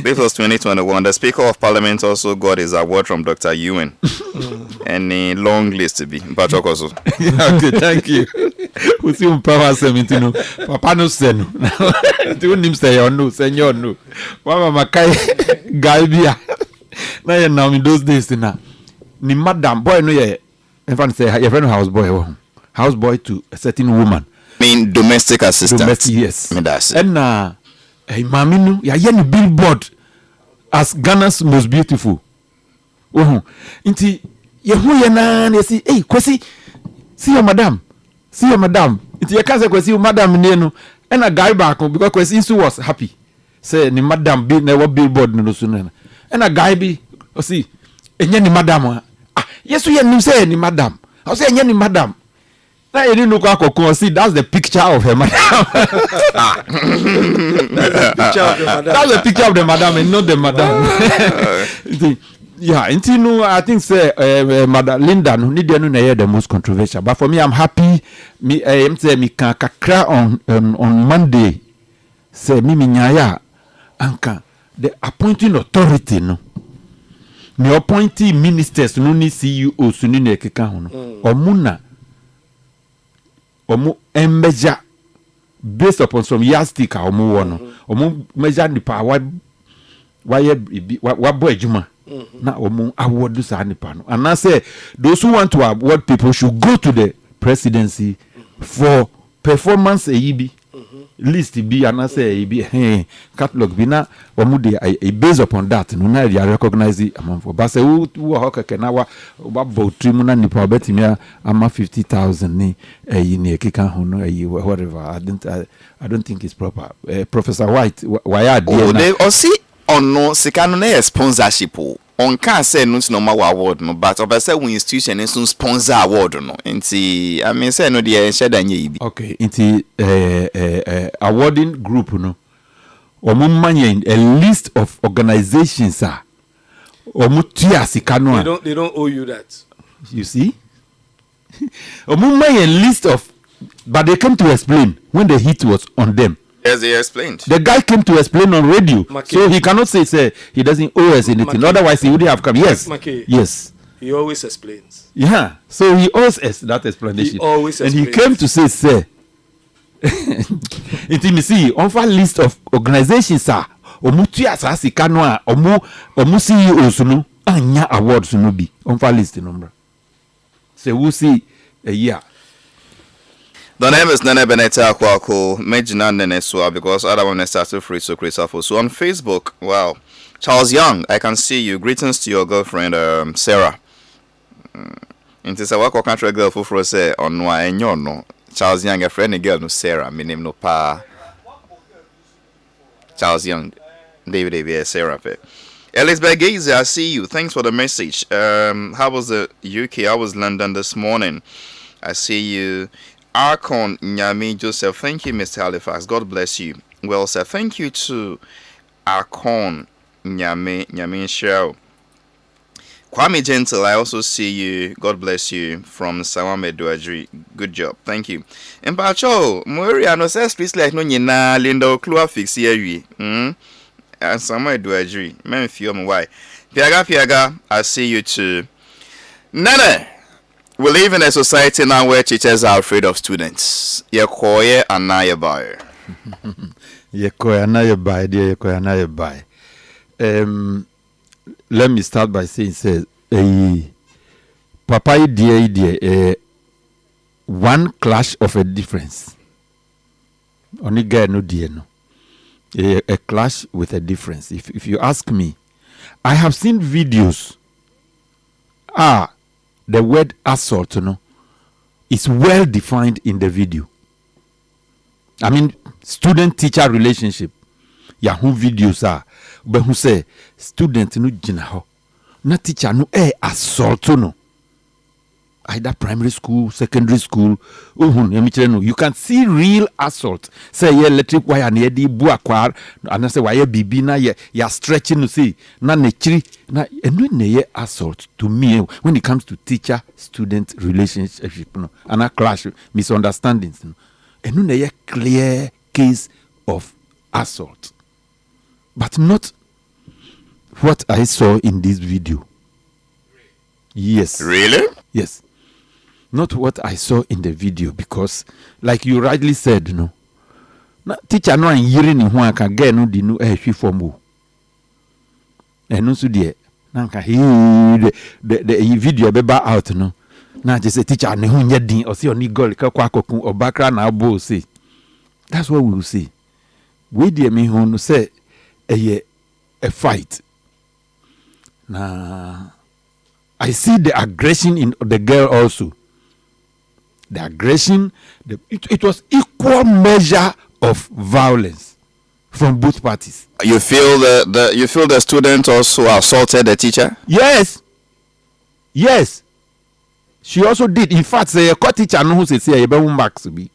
this was 2021. The Speaker of Parliament also got his award from Dr. Ewan. And a long list to be. Okay, thank you. We see power semitino. Papa no senu. Do him say or no, senor no. Mama makai galbia. Now in those days na. Ni madam boy no ye. Everyone say your friend house boy to a certain woman. I mean domestic assistant. Domestic, yes. And hey, maminu, ya yen billboard as Ghana's most beautiful. Inti ye hu ye na see, hey, Kwesi, see your madam. Inti ye can say Kwesi madam nenu. And a guy back because Kwesi was happy. Say ni madam be never billboard no sooner. And a guy be see, enye ni madam. Yes, we nim say ni madam. I say enye ni madam. Now you didn't look at see that's the picture of her madam. That's the picture of the madam and not the madam. Yeah, and you know, I think say Madam Linda no need no na the most controversial. But for me, I'm happy. Me say me can kakra on Monday. Say me nyaya anka the appointing authority no. Me appointing ministers no ni CEOs no na keka ho no. Omuna omu measure based upon some yardstick a omu wono omu measure nipa wa boy juma na omu award sa nipa no and I say those who want to award people should go to the presidency for performance eyibi list bi and I say eyibi catalog bi na omu dey based upon that no na they recognize it among for but say who hokeke na wa vote mu na nipa betimi ama 50,000 ni ni ekeka ho no whatever I don't think it's proper. Professor White why are they or see on no sika no na sponsorship on can say no normal award no but obese we institution is sponsor award no nti I mean say no dey share dan ye bi okay nti award awarding group no omo manye a list of organizations omo tia sika no they don't owe you that. You see? Omo manye a list of, but they came to explain when the hit was on them. Yes, they explained. The guy came to explain on radio, so he cannot say he doesn't owe us anything. Otherwise, he wouldn't have come. Yes, yes. He always explains. Yeah, so he owes us that explanation. He always and explains. he came to say, intimacy on for list of organizations, sir. Omutu asasi kanwa omu CEOs no anya awards no bi on for list number. So we'll see a year. The name is Nene Beneta Kwako, Mejina Nene Swa, because other one started free so Chris Afo. So on Facebook, wow. Charles Young, I can see you. Greetings to your girlfriend, Sarah. Into say what country girl for say on why no. Charles Young, a friend girl no Sarah, my name no pa. Charles Young, David Sarah. Elizabeth Gaze, I see you. Thanks for the message. How was the UK? How was London this morning? I see you. Arkon Nyami Joseph, thank you, Mr. Halifax. God bless you. Well, sir, thank you to Arkon Nyami Show. Kwame Gentle, I also see you. God bless you from Sawame Duadri. Good job, thank you. And Pacho, Moria no says please like no nyina Linda Klua fix here. And Sawame Duadri. Men few why. Piaga, I see you too. Nana. We live in a society now where teachers are afraid of students. Yekoye anayebai. Yekoye anayebai, dear Yekoye anayebai. Let me start by saying, Papa dear, one clash of a difference. Only guy no dear no. A clash with a difference. If you ask me, I have seen videos. The word assault, is well defined in the video. I mean, student-teacher relationship. Yahoo videos are, but who say student no jinaho, na teacher no assault no. Either primary school, secondary school, you can see real assault. Say electric wire na di buakwar, and say wire bibi na ya stretching to see na nechiri na enu ne assault to me when it comes to teacher student relationship no and a clash misunderstandings no. Enu ne clear case of assault. But not what I saw in this video. Yes. Really? Yes. Not what I saw in the video, because like you rightly said, teacher no hearing in one can get no di no form. And no so dear nanka the video beba out no. Na just say teacher ne hu nya din or say oni goal ka kwa kokun or background na bo say. That's what we will say. We dear me hu no say a fight. Nah, I see the aggression in the girl also. The aggression, it was equal measure of violence from both parties. You feel the student also assaulted the teacher? Yes. She also did. In fact, say a teacher no who say you be max be.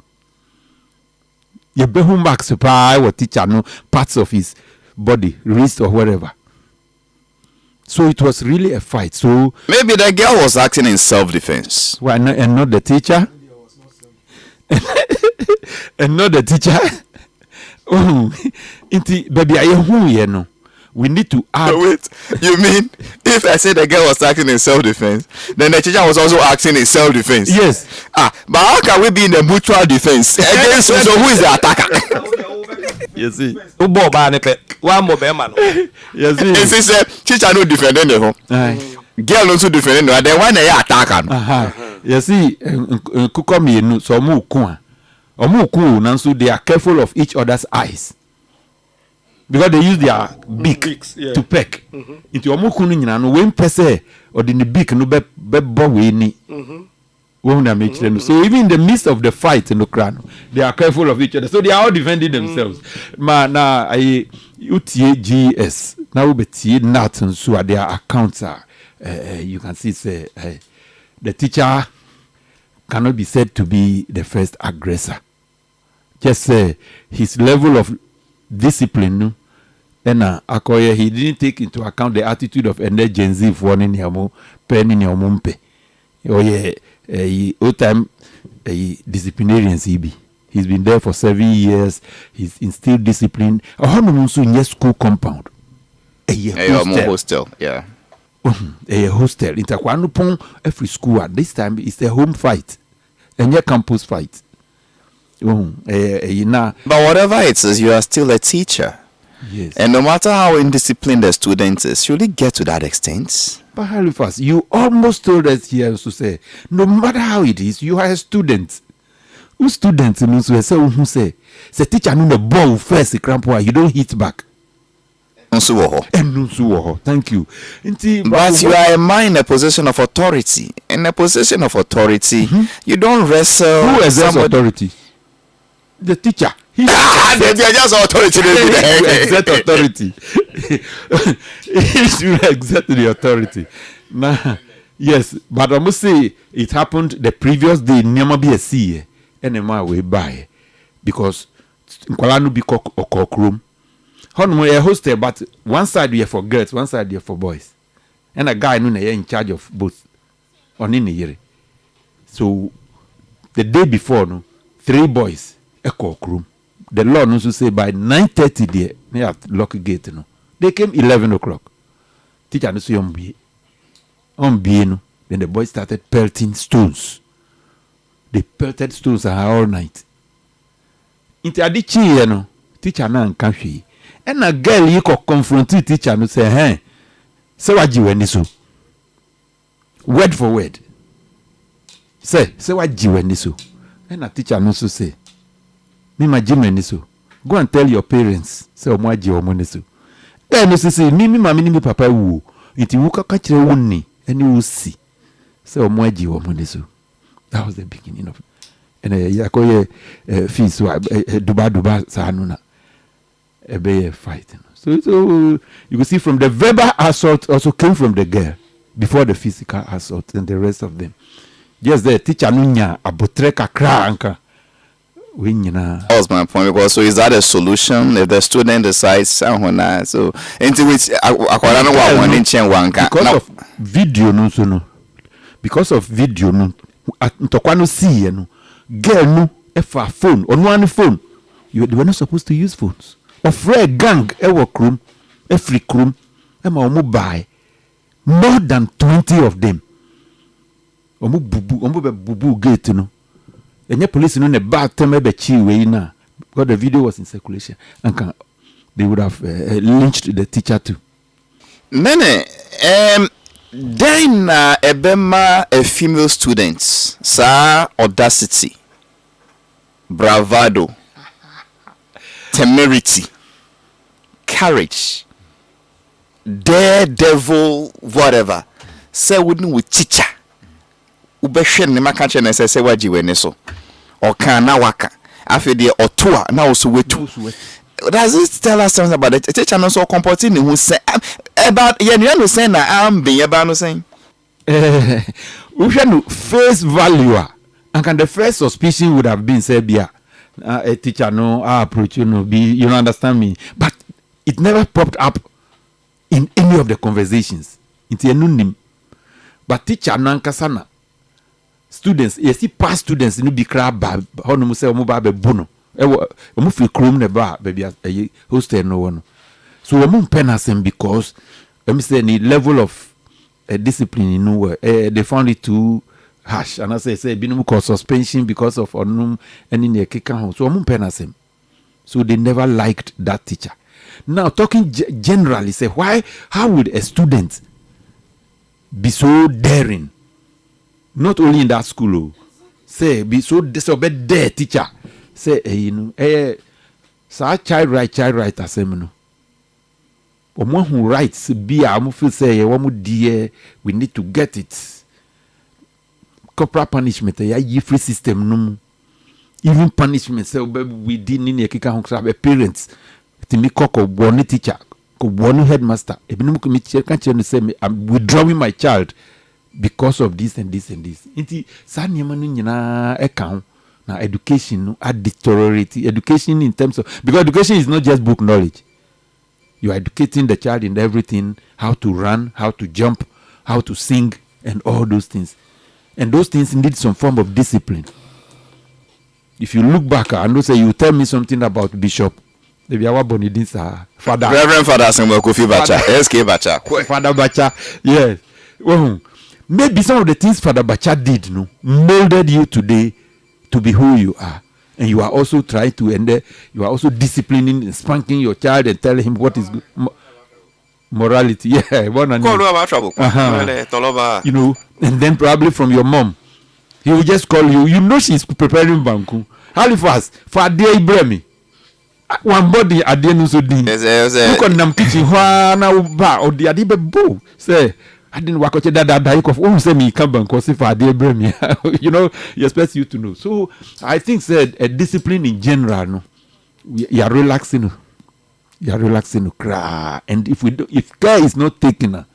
You be max pa what teacher no parts of his body, wrist or whatever. So it was really a fight. So maybe the girl was acting in self-defense. Why not, and not the teacher? And not the teacher. Baby, we need to add. Wait, you mean if I say the girl was acting in self-defense, then the teacher was also acting in self-defense? Yes. But how can we be in a mutual defense against? So who is the attacker? You see. One more man. You see. If it's a teacher no defending the home, girl also defending the then when they attack. You see, kukomi no so mu ku. Omu nanso they are careful of each other's eyes. Because they use their beaks to peck. Into omu ku no nyina no when pese or the beak no be bo we ni. So even in the midst of the fight in the crown, they are careful of each other. So they are all defending themselves. Now I UTAGS now we be not and so their accounts are you can see say the teacher cannot be said to be the first aggressor. just say his level of discipline no and akoye he didn't take into account the attitude of any Gen Z for any amo pen in your mumpe old time disciplinarians he be. He's been there for 7 years. He's instilled discipline. A school compound. A hostel. Yeah. A hostel. Interquanupon every school at this time it's a home fight. And a campus fight. But whatever it is, you are still a teacher. Yes. And no matter how indisciplined the student is, should it get to that extent? But Halifax, you almost told us here to say, no matter how it is, you are a student. Who students in who say teacher no ball first crampo you don't hit back. Thank you. But you are a man in a position of authority. In a position of authority, you don't wrestle. Who exerts authority? The teacher. They are just authority. Exert authority. He should exert the authority. Now, yes, but I must say it happened the previous day. Never be a see. And a man way by because Nkwalanu be cock room. Honmo a hostel, but one side we are for girls, one side we are for boys. And a guy no in charge of both on in the year. So the day before no 3 boys a cock room. The law knows to say by 9:30 there near lock gate no. They came 11 o'clock. Teacher no say on be no. Then the boys started pelting stones. They pelted stones all night. Into adichi no teacher na nka hwe. And a girl you could confront the teacher no say, "Hey, say what you when so." Word for word. Say what you when so. And a teacher no so say, "Me ma jimeni so. Go and tell your parents say omo aji omo so." Then no say me mama ni me papa wu. Into wuka ka kire wonni eni wo si. Say omo aji omo so. That was the beginning of and yakoye fees duba sanuna a fight. So you can see from the verbal assault also came from the girl before the physical assault and the rest of them. Just the teacher nunya abotreka kranka. That was my point because so is that a solution if the student decides so into which because of video no so no because of video no ntokwano see no girl no efa phone on one phone they were not supposed to use phones of red gang work room every room omo buy more than 20 of them omo bubu gate no enye police no ne back time be chi we na because the video was in circulation and they would have lynched the teacher too. Nene then ebema a female students sa audacity, bravado, temerity, courage, daredevil, whatever. Say wouldn't with teacher. Ubeshen ne makache na say waji we so. Or kana waka. Afi de otua na also wetu. Does it tell us something about it? Teacher no so comporting who say about you know say na am be about no saying. We should face value. And can the first suspicion would have been say bia a teacher no approach you know be you know understand me, but it never popped up in any of the conversations. It's a nunim. But teacher nankasana students you see past students no be crab how no say omo ba be bono omo fi krom ne ba baby hostel no one. So omo penasem because let me say the level of discipline you know they found it too harsh and I say binu cause suspension because of onum any ne keka ho. So omo penasem. So they never liked that teacher. Now talking generally say how would a student be so daring? Not only in that school, say be so disobey their teacher. Say you know, sa child right asem no. Who writes be a feel say dear we need to get it. Corporal punishment a free system no. Even punishment say we didn't need a parents to me cock or one teacher, one headmaster. I'm withdrawing my child because of this and this and this. Inti sa nyama no nyina account Now education no are deteriorating. Education in terms of, because education is not just book knowledge. You are educating the child in everything, how to run, how to jump, how to sing, and all those things. And those things need some form of discipline. If you look back, I know say you tell me something about Bishop. Father. Reverend Father Samuel Kofi Bacha, SK Bacha. Father Bacha, yes. Well, maybe some of the things Father Bacha did, no, molded you today to be who you are. And you are also trying to, and you are also disciplining and spanking your child and telling him what is good. Morality, yeah. One and you know, and then probably from your mom, he will just call you. You know she's preparing banku. Halifax for day bremi. One body at the end of the day. Look on them kitchen. Wana or the adibe boo. Say, I didn't work out that die of oh say me come bank because if I did bremi. You know, he expects you to know. So I think said a discipline in general, no, you are relaxing. You are relaxing, and if care is not taken,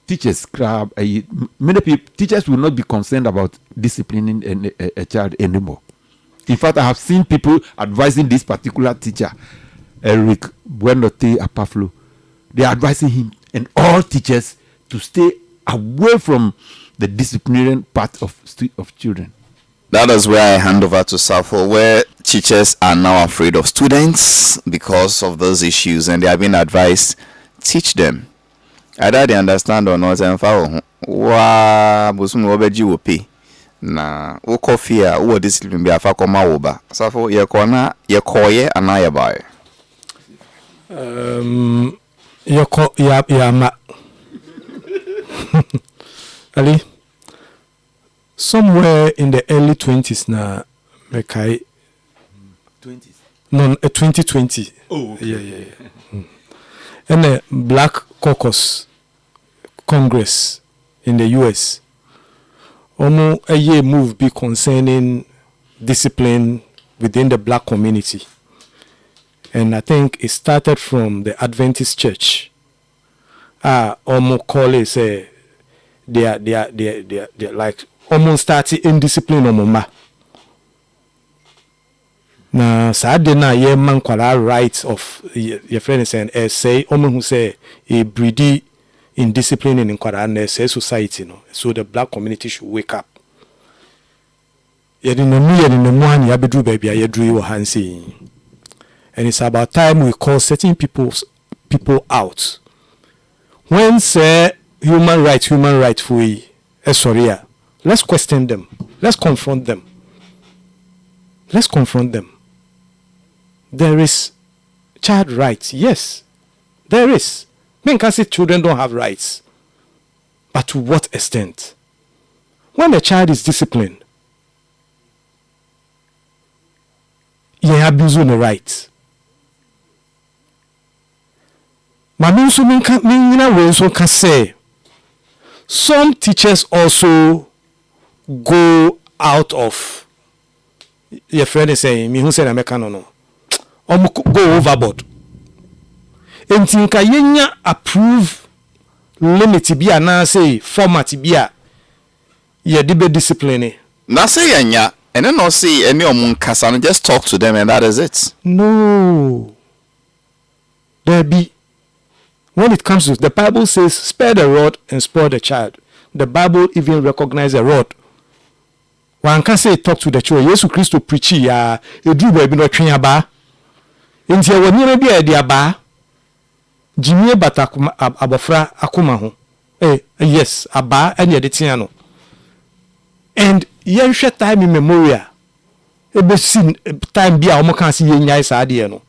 teachers many people teachers will not be concerned about disciplining a child anymore. In fact, I have seen people advising this particular teacher, Eric Buenote Apaflo. They are advising him and all teachers to stay away from the disciplinary part of children. That is where I hand over to Safo, where teachers are now afraid of students because of those issues, and they are being advised, teach them. Either they understand or not, and wa busum obeji wopi na wo kofia wo discipline be afa koma wo ba. Safo ye kona ye koye ana ye bae. Ya ma. Ali. Somewhere in the early 20s na mekai 20s. No, 2020. Oh, okay. Yeah. And the Black Caucus Congress in the US. Almost a year move be concerning discipline within the black community. And I think it started from the Adventist Church. Almost call it say they are like almost starting indiscipline on mama. Na saade na ye man kwala rights of your friend saying say omo who say a breedy indiscipline in kwala na say society no, so the black community should wake up. Yedi no mu ani abedu baby ayedru wo hansi. And it's about time we call certain people out. When say human rights for sorry, let's question them. Let's confront them. There is child rights. Yes, there is. Men can say children don't have rights. But to what extent? When a child is disciplined, he abuses the rights. Can say some teachers also go out of your friend is saying me who said American no go overboard. And think yenya approve limit bi ana say format bi a ye de be discipline. Na say yenya and then not see any kasa no, just talk to them and that is it. No. There be. When it comes to the Bible says spare the rod and spoil the child. The Bible even recognizes a rod. One can say talk to the children. Jesus Christ to preach ya edu baby no twen aba. Enti e woni bi e dia ba. Jimie bata abofra akoma ho. Yes, aba anya de tia no. And yen hwe time in memorial. E be sin time bia o mo kan se yen nyai sa de no.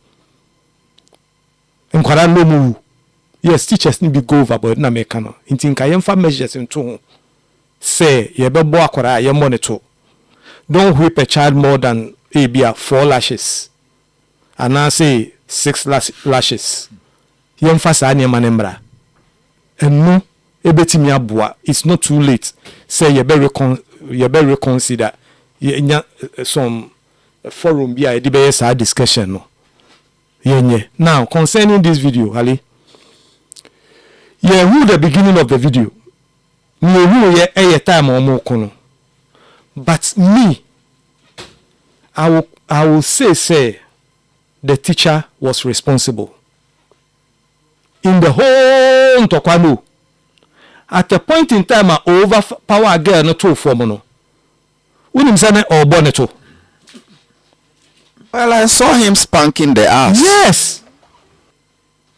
Enkwara no mu. Yes, teachers need to go overboard na make no. Inti nka yemfa measures into ho. Say ye be bo akwara ye monitor. Don't whip a child more than maybe 4 lashes. And now say 6 lashes. Yemfa sa anya manembra. And no ebetimi aboa. It's not too late. Say ye be reconsider some forum bi a de be sa discussion no. Yenye. Now concerning this video, Ali. Who the beginning of the video. Me who ye time omo kono. But me I will say the teacher was responsible. In the whole Ntokwano, at a point in time, I overpower a girl not to form no. When him say or bonneto. Well, I saw him spanking the ass. Yes.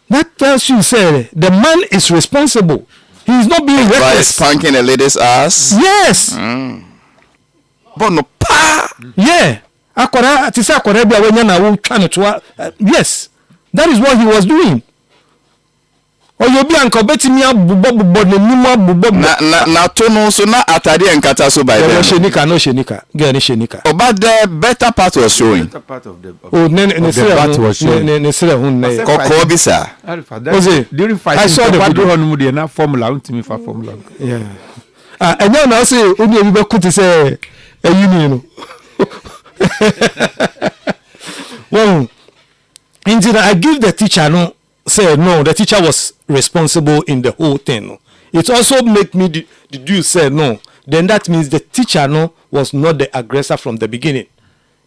That tells you, say, the man is responsible. He is not being By reckless. spanking a lady's ass. Yes. But no pa. Yeah. Akora tisa akora bia wenya na wo twa ne to. Yes. That is what he was doing. Oyobi anka betimi abubọ ne nimu abubọ. Na to no so na atade enkata so by them. them. Shenika no shenika. Girl shenika. But the better part was showing. Better part of the part was showing. Ne sere hun ne. Kokko bi sir. During fighting, I saw the video on mu de na formula untimi fa formula. Yeah. Enyo na say oni ebi be kuti say eyini no. Well, indeed, I give the teacher no. Say no, the teacher was responsible in the whole thing. No. It also make me deduce say no. Then that means the teacher no was not the aggressor from the beginning,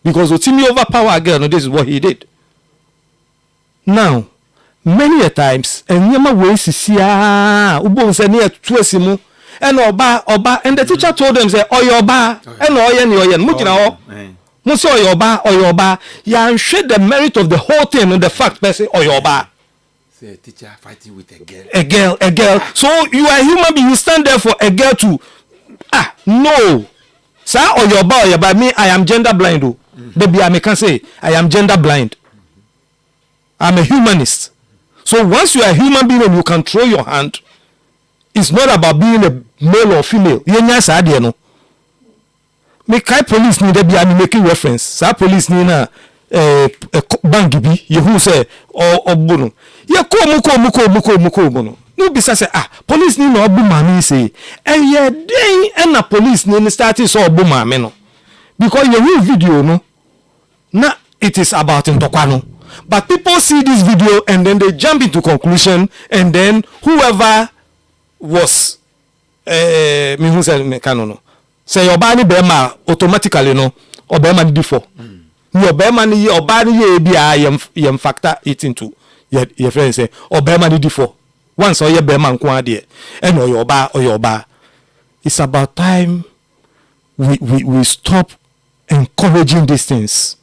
because Otimi overpower girl. No, this is what he did. Now, many a times, and nyama we see ubo say near twesimu, and oba, and the teacher told them say oyoba, and oyen mukina o. Musi oyoba, ya share the merit of the whole thing and the fact person oyoba. A teacher fighting with a girl. A girl. So you are a human being. You stand there for a girl to no. Sir, or your by me, I am gender blind. Oh. Baby, I can say I am gender blind. I'm a humanist. So once you are a human being and you can throw your hand, it's not about being a male or female. You know. Me kai police ni there be I'm making reference. Sir, police ni na bangi bi you who say or bono. Ye ko bono. No be say police ni no obu mami say ye den and na police ni starting so obu mami no, because you real video no na it is about Ntokwano, but people see this video and then they jump into conclusion, and then whoever was me who say me kanono say oba ni be ma automatically no oba ma di for ni oba ma ni oba ni ye bia yem factor it into your friend say obema ni for once or your bema nko ade and oyoba. It's about time we stop encouraging these things.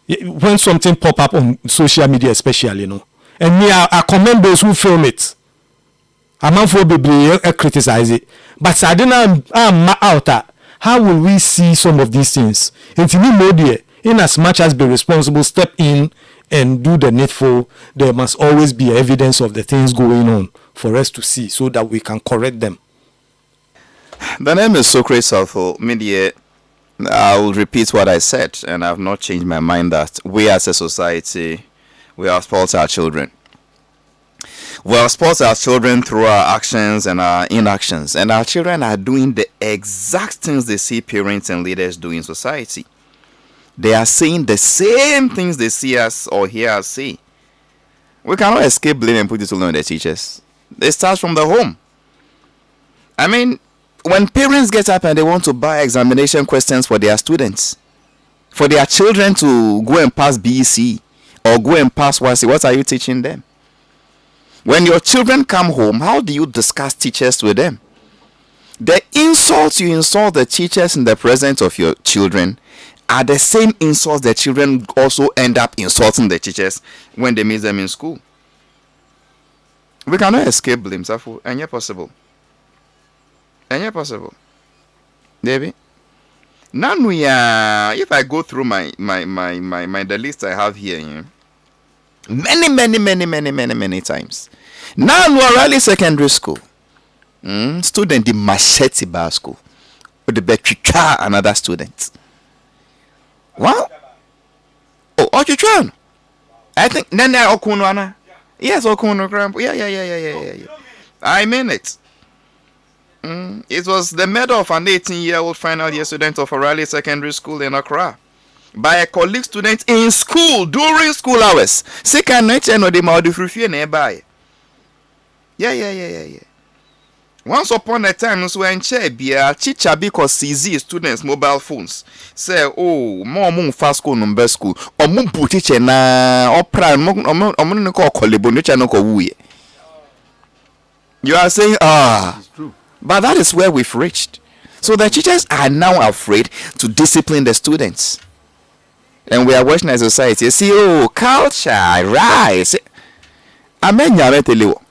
Okay. When something pop up on social media especially, you know, and me I commend those who film it. I'm for be criticize it, but I didn't out how will we see some of these things into me media in as much as be responsible, step in and do the needful. There must always be evidence of the things going on for us to see so that we can correct them. The name is Socrates Alpha Media. I will repeat what I said, and I have not changed my mind that we as a society, we are spoilt our children. We are spoilt our children through our actions and our inactions, and our children are doing the exact things they see parents and leaders do in society. They are saying the same things they see us or hear us say. We cannot escape blame and put it all on the teachers. It starts from the home. I mean, when parents get up and they want to buy examination questions for their students, for their children to go and pass BEC or go and pass YC, what are you teaching them? When your children come home, how do you discuss teachers with them? The insults you insult the teachers in the presence of your children are the same insults the children also end up insulting the teachers when they meet them in school. We cannot escape blame, Safu. And yet possible. Baby. Now we are, if I go through my the list I have here, many times. Now we are Raleigh Secondary School. Student the machete bar school. With the betrayal another student. Wow. Oh, Ochichuan. I think Nene Okuno. Yes, Okuno Cramp. Yeah. I mean it. It was the murder of an 18-year-old final year student of Raleigh Secondary School in Accra by a colleague student in school during school hours. Second night and the Maudifrufie nearby. Yeah. Once upon a time, so when Chebia, teacher because CZ students mobile phones say, oh, more fast school number school, or moon put teacher na or prime, or call collebo, which I know we. You are saying, it's true. But that is where we've reached. So the teachers are now afraid to discipline the students. And we are watching as a society. See, oh, culture, rise. Amen, ya tell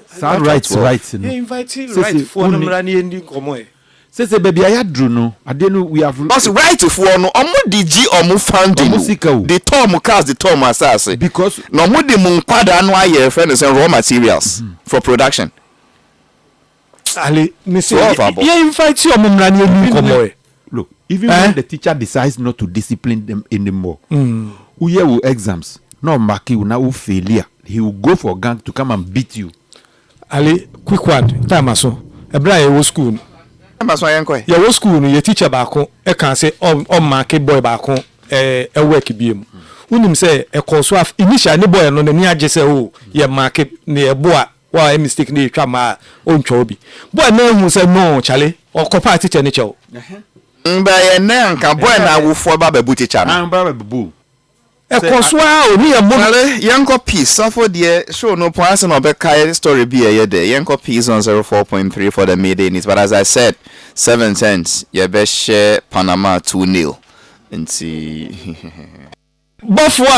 Sound right. You invite you right for no rani endi komo e. Say baby I adru no. Adenu we have. But right for no omo digi omo funding. The term cars the term asase. Because no mo de mun kwada no aye friends and raw materials for production. Ali, me say you invite you omo rani endi komo e. Look, even when the teacher decides not to discipline them anymore, who year will exams, no mark you now failure. He will go for gang to come and beat you. Ali, quick one, time aso. Ebra ye wo school. Amaso yanko e. Ye wo school no ye teacher baako e kan say on mark boy baako e work biem. Unim say e course of initial ni boy no ni age say oh ye mark ne e boa wa e mistake ni twa ma on twa obi. Boy na hu say no chale o kopa teacher ni chew. Mba ye na nka boy na awofo ba babu teacher no. Ba babu. E koswa o ni e mo yanko piece for the show no point no be kai story be here there yanko piece on 04.3 for the midday news, but as I said 7 cents ye be share Panama 2-0 and see Buffalo